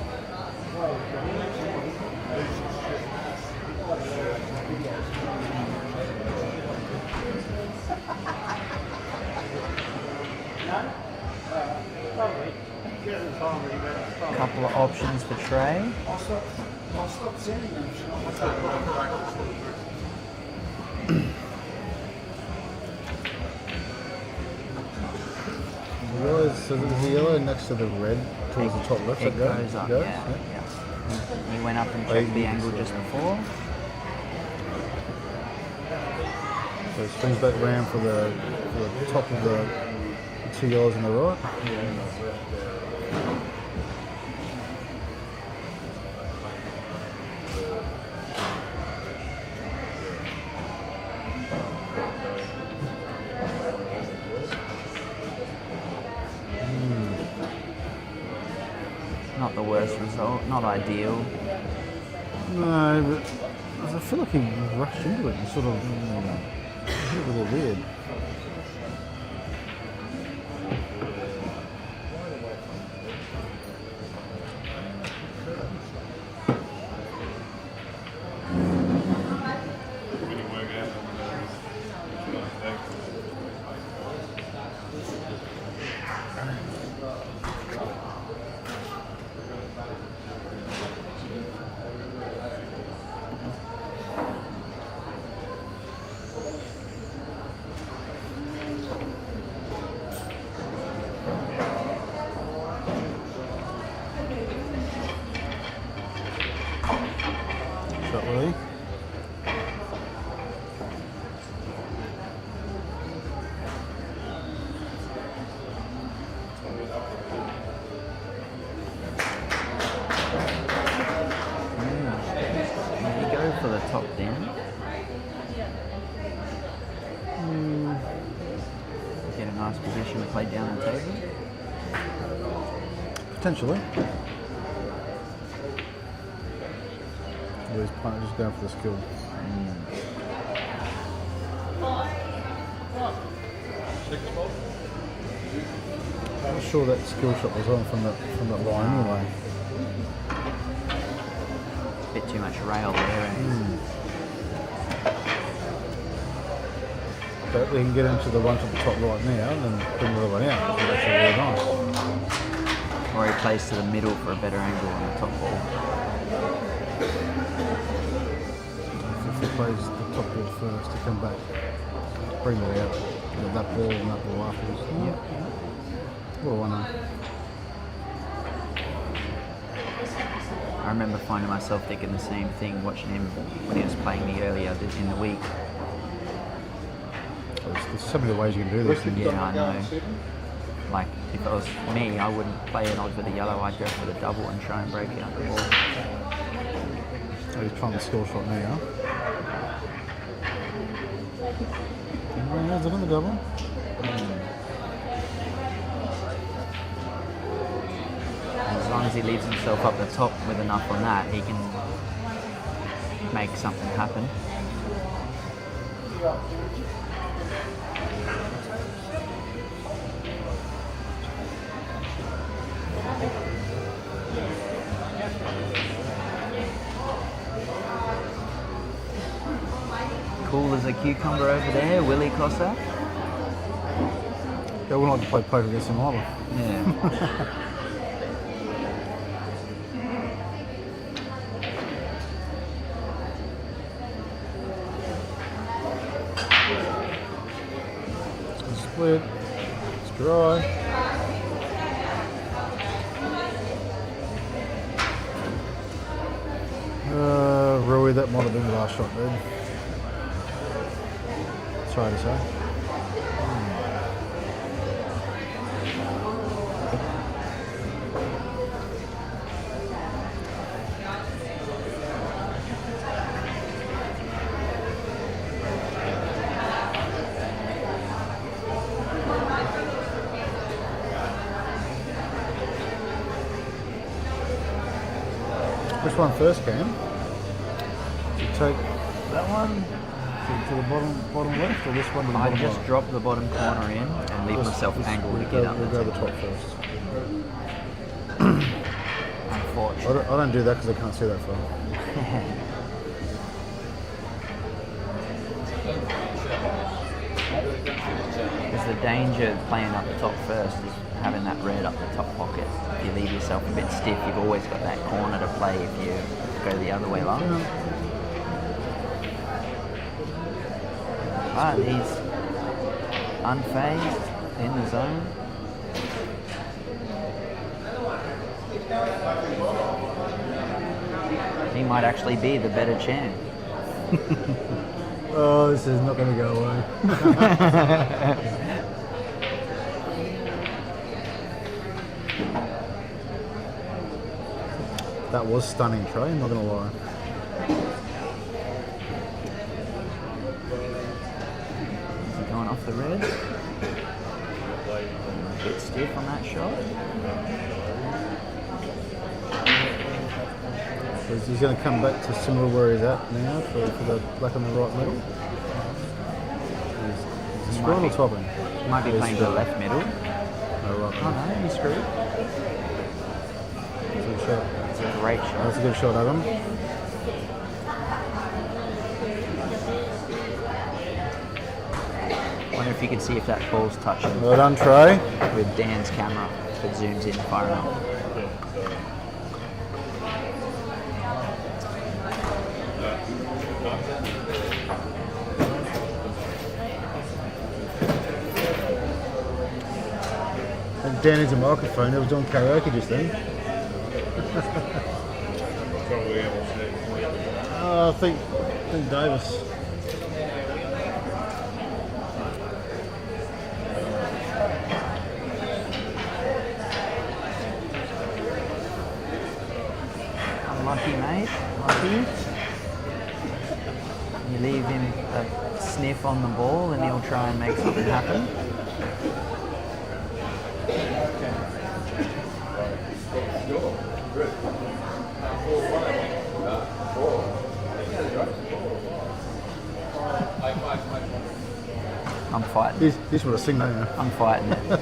Couple of options for Trai. So there's the yellow next to the red towards the top left. It that goes up, goes? yeah. He went up and checked the angle just before. So it swings back round for the top of the two yellows on the right. Not the worst result, not ideal. No, but I feel like he rushed into it and sort of hit it a little weird. in. Get a nice position to play down the table. Potentially. Or he's just going for the skill. I'm not sure that skill shot was on from that line anyway. Bit too much rail there. But we can get into the one to the top right now and then bring the other one out. That's actually really nice. Or he plays to the middle for a better angle on the top ball. If he plays the top ball first to come back, bring that out. Get that ball and that ball afterwards. Yep. What a I remember finding myself thinking the same thing watching him when he was playing me earlier in the week. There's so many ways you can do this. Yeah, I know. Like, if it was me, I wouldn't play an odd with the yellow, I'd go for the double and try and break it up the ball. So he's trying the skill shot now. Is it on the double? As long as he leaves himself up the top with enough on that, he can make something happen. Cool as a cucumber over there, Willie Kossack. Yeah, we'll not to play poker against him either. Yeah. Split. It's dry. Ruel, that might have been the last shot, dude. Sorry to say. Which one first, Cam? You take that one to the bottom left, or this one to the I bottom just right? drop the bottom corner in and leave myself angled to get up We'll the go the top. top first. Unfortunately. I don't do that because I can't see that far. Because the danger of playing up the top first is having that red up the top pocket. If you leave yourself a bit stiff, you've always got that corner to play if you go the other way long. But he's unfazed, in the zone. He might actually be the better champ. Oh, this is not going to go away. That was stunning, Trai, I'm not going to lie. Is he going off the red? A bit stiff on that shot. He's going to come back to similar where he's at now for the black on the right middle. He's screwing or topping? Might be playing to the left middle. No, right. Oh no, he's screwed. That's a good shot. It's a great shot. That's a good shot, Adam. Wonder if you can see if that ball's touching Well done, Trai. with Dan's camera that zooms in far enough. And Dan needs a microphone. He was doing karaoke just then. Probably able to. I think Davis. Unlucky, mate. Lucky. You leave him a sniff on the ball and he'll try and make something happen. I'm fighting. This would have sing, don't you? I'm fighting it.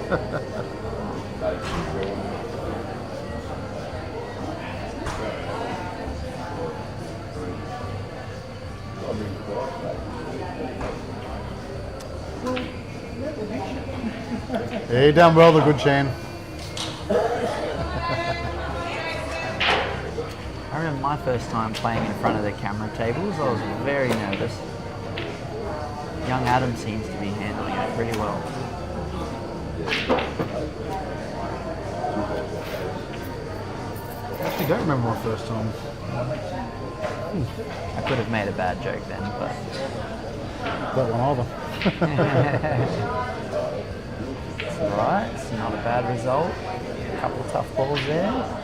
Yeah, you done well, the good Chan. I remember my first time playing in front of the camera tables. I was very nervous. Young Adam seems to be handling it pretty well. I actually don't remember my first time. I could have made a bad joke then, but That one either. it's alright. It's not a bad result. A couple tough balls there.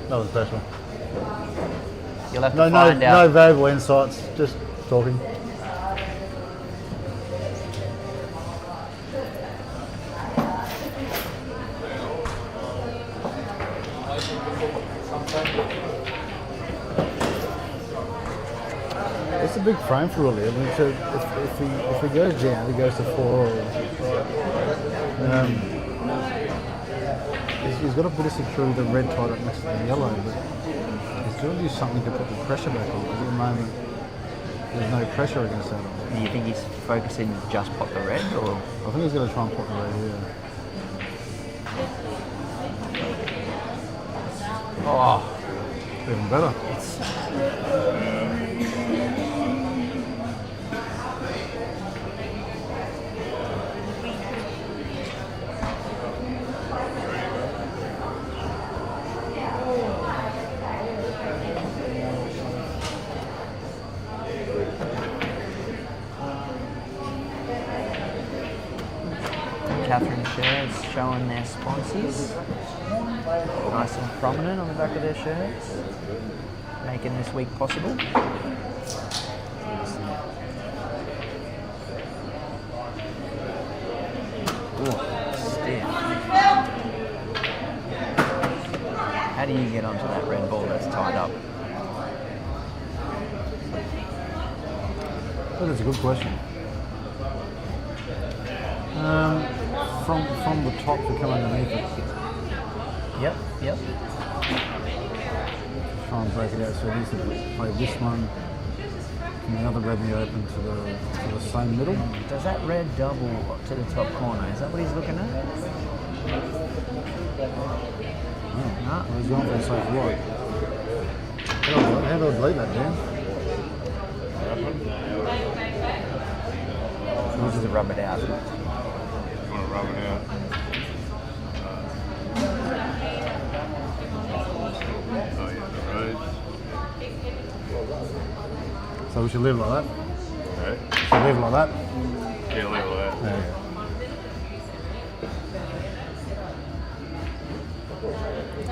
That was the best one. You'll have to No find out. valuable insights, just talking. It's a big frame for Ruel. I mean, so if he goes down, he goes to 4. He's got a bit of security with the red tied up next to the yellow, but he's got to do something to put the pressure back on, because at the moment there's no pressure against that. Do you think he's focusing to just pot the red, or? I think he's going to try and put the red here. Oh, Even better. Catherine shirts showing their sponsors. Nice and prominent on the back of their shirts. Making this week possible. Stiff. How do you get onto that red ball that's tied up? That is a good question. From the top to come underneath it. Yep. Try and break it out so he's going to play this one and the other red in the open to the same middle. Does that red double to the top corner? Is that what he's looking at? No. Well, he's going for the safe right. How do I delete that, Dan? He wants to rub it out. You want to rub it out? Oh yeah, the roads. So we should leave it like that? Okay. Should we leave it like that? Yeah, leave it like that. Yeah.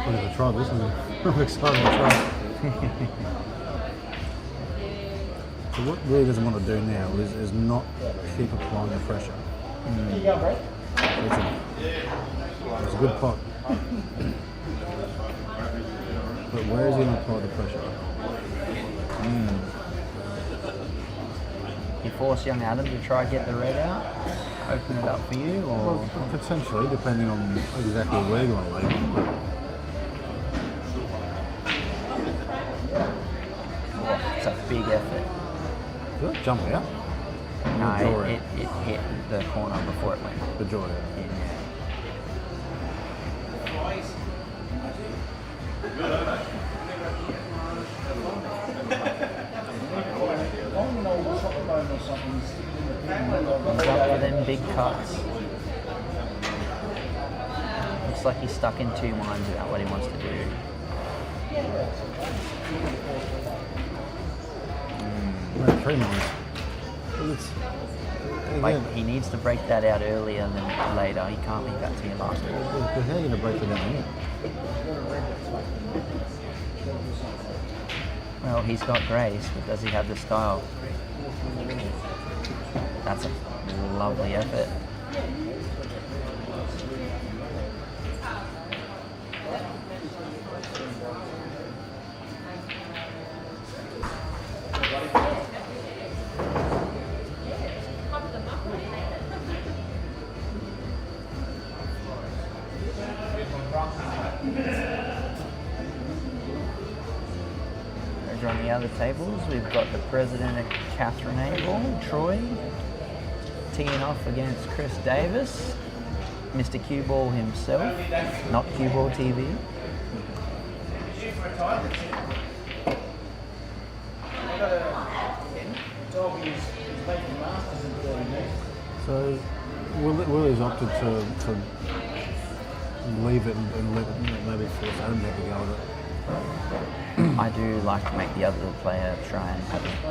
I'm going to try this one. I'm excited to try it. So what Ruel doesn't want to do now is not keep applying the pressure. It's a good pot. But where is he going to apply the pressure? You force young Adam to try get the red out, open it up for you, or Well, potentially, depending on exactly where you want to lay it. it's a big effort. Did it jump out? No, jaw it hit the corner before it went The jaw out. in. He's up for them big cuts. Looks like he's stuck in two minds about what he wants to do. No, 3 minds. Like, again, he needs to break that out earlier than later. He can't leave that to your last ball. but how are you going to break it down here? Well, he's got grace, but does he have the style? That's a lovely effort. Over on the other tables, we've got the president of Catherine Abel, Troy, teeing off against Chris Davis, Mr. Cueball himself, not CueballTV. So Willie's opted to leave it and let it maybe force Adam to have a go at it. I do like to make the other player try and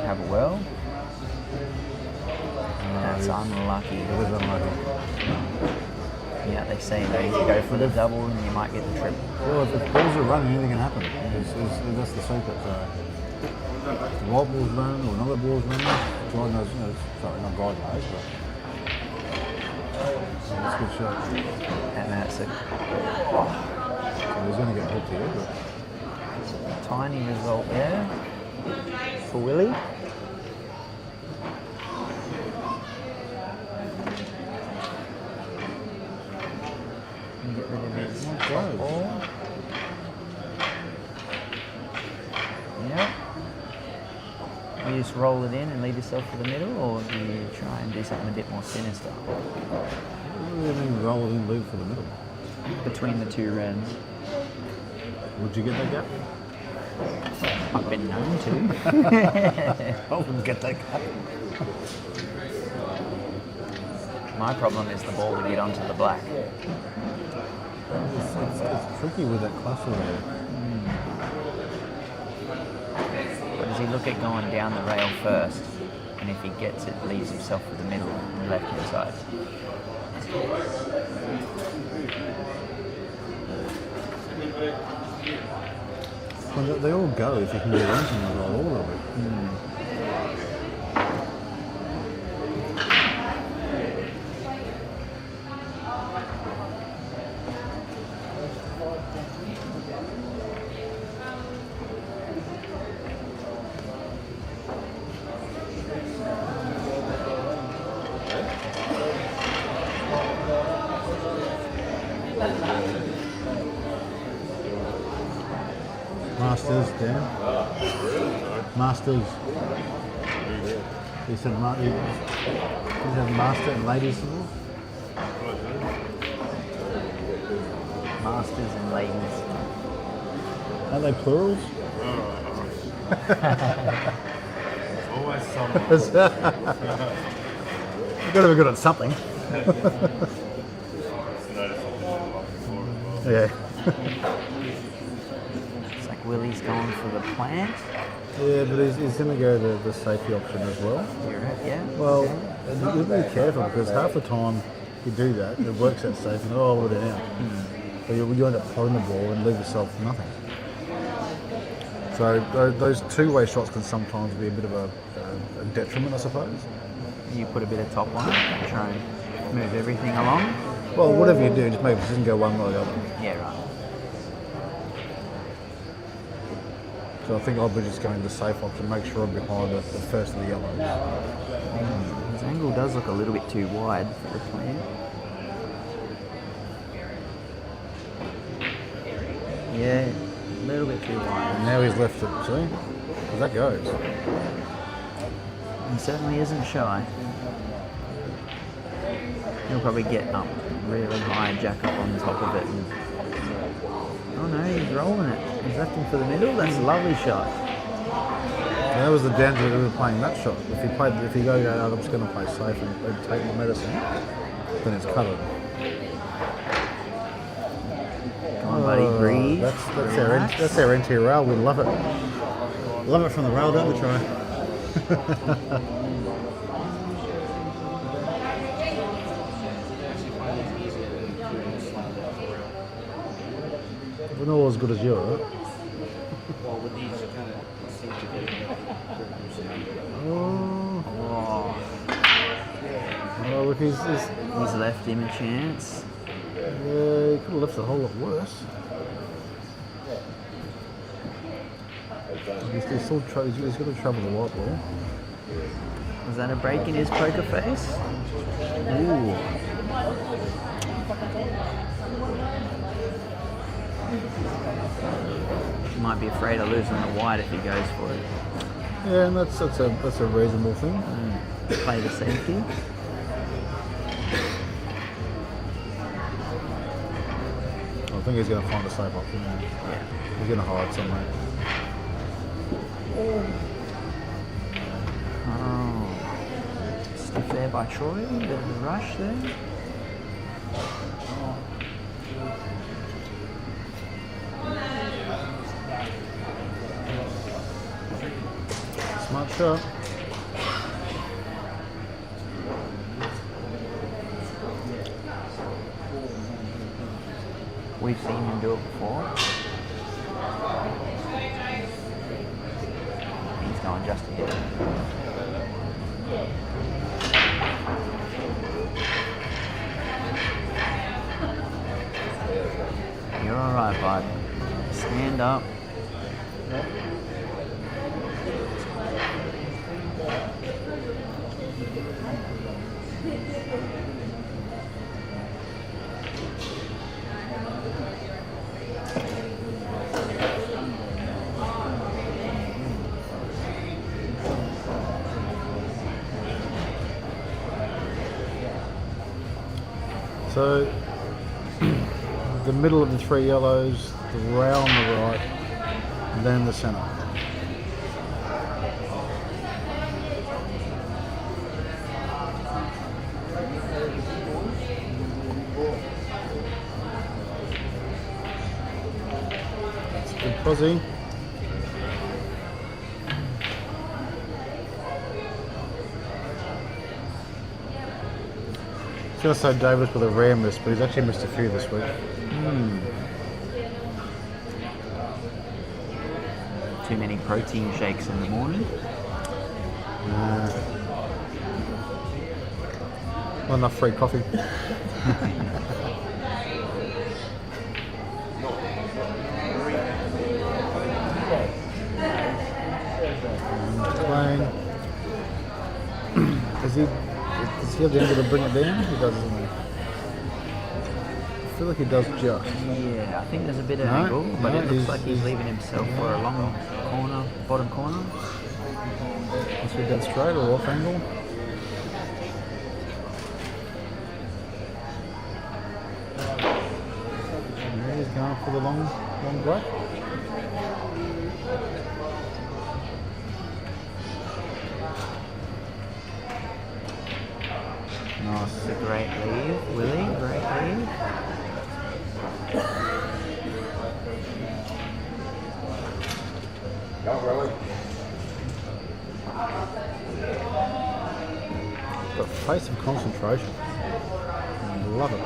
have a whirl. And that's unlucky. It is unlucky. Yeah, they say though, you go for the double and you might get the triple. Well, if balls are running, anything can happen. That's the secret. So, if the white ball's running or another ball's running, God knows, sorry, not God knows, but that's a good shot. And that's a So he's going to get hooked here, but tiny result there for Willie. And get rid of his close. ball. Yep. You just roll it in and leave yourself for the middle, or do you try and do something a bit more sinister what do you mean roll it in, leave for the middle? between the two reds? Would you get that gap? I've been known to. I wouldn't get that gap. My problem is the ball to get onto the black. It's tricky with that cluster there. But does he look at going down the rail first? And if he gets it, leaves himself for the middle, left hand side. Well, they all go if you can get into them and roll all of it. Masters, Dan. Masters. He said, he said master and ladies. Masters and ladies. Are they plurals? Always something. You've got to be good at something. Yeah. It's like Willie's going for the plant. Yeah, but he's going to go the safety option as well. You're right, yeah. Well, you've got to be careful because half the time you do that, it works out safe and we're down. But you end up potting the ball and leave yourself nothing. So those two-way shots can sometimes be a bit of a detriment, I suppose. You put a bit of top on it and try and move everything along. Well, whatever you do, just make it doesn't go one way or the other. Yeah, right. So I think I'll be just going the safe option, make sure I'm behind the first of the yellows. His angle does look a little bit too wide for the plant. Yeah, a little bit too wide. And now he's left it, see? Because that goes. He certainly isn't shy. He'll probably get up really high, jack up on top of it. And... oh no, he's rolling it. He's left him for the middle. That's a lovely shot. That was the danger that we were playing that shot. If you go, I'm just going to play safe and take my medicine, then it's covered. Come on, buddy, breathe. That's our NT rail. We love it. Love it from the rail, don't we, Trai? We're not all as good as you, right? Well, with these, you kind of seem to get Oh, Oh, oh look, he's he's left him a chance. yeah, he could have left a whole lot worse. He's still he's got to travel the white ball. Was that a break in his poker face? Ooh. Might be afraid of losing the white if he goes for it. Yeah, and that's a reasonable thing. Play the safety. I think he's going to find a safe option. Yeah. He's going to hide somewhere. Oh. Stiff there by Troy. Bit of a rush there. Smart shot. We've seen him do it before. He's going just a hit. You're alright, bud. Stand up. So, the middle of the three yellows, the row on the right, and then the centre. That's a good posse. I was going to say Davis with a rare miss, but he's actually missed a few this week. Too many protein shakes in the morning. Not enough free coffee. Playing. Does he have the angle to bring it down? He does, doesn't he? I feel like he does just. Yeah, I think there's a bit of No, angle, but no, it looks he's- like he's leaving himself for a long corner, bottom corner. Is he dead straight or off angle? Yeah, he's going for the long break. Nice, a great lead, Willie, great lead. Not really. Got face of concentration. Love it.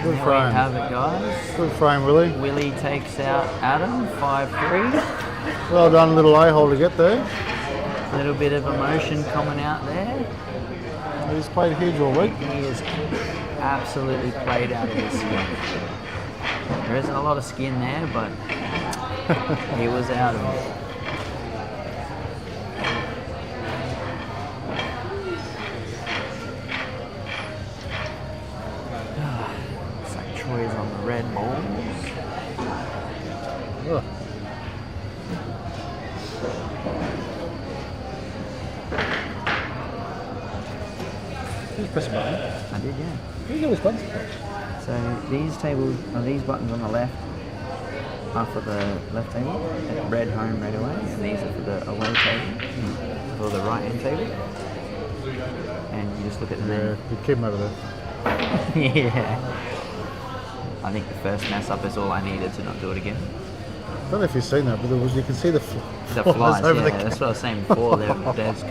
Good There we frame. have it, guys. Good frame, Willie. Willie takes out Adam, 5-3. Well done, little a-hole to get there. Little bit of emotion coming out there. He's played huge all week. He is absolutely played out of his skin. There isn't a lot of skin there, but he was out of it. Looks like Troy's on the red balls. Ugh. Just press a button. I did, yeah. These are always buttons. So these tables, or these buttons on the left are for the left table, red home, red away, and these are for the away table, for the right hand table. And you just look at the Yeah, menu. you keep them over there. Yeah. I think the first mess up is all I needed to not do it again. I don't know if you've seen that, but you can see the The flies flies, over yeah, the that's what I was saying before. There's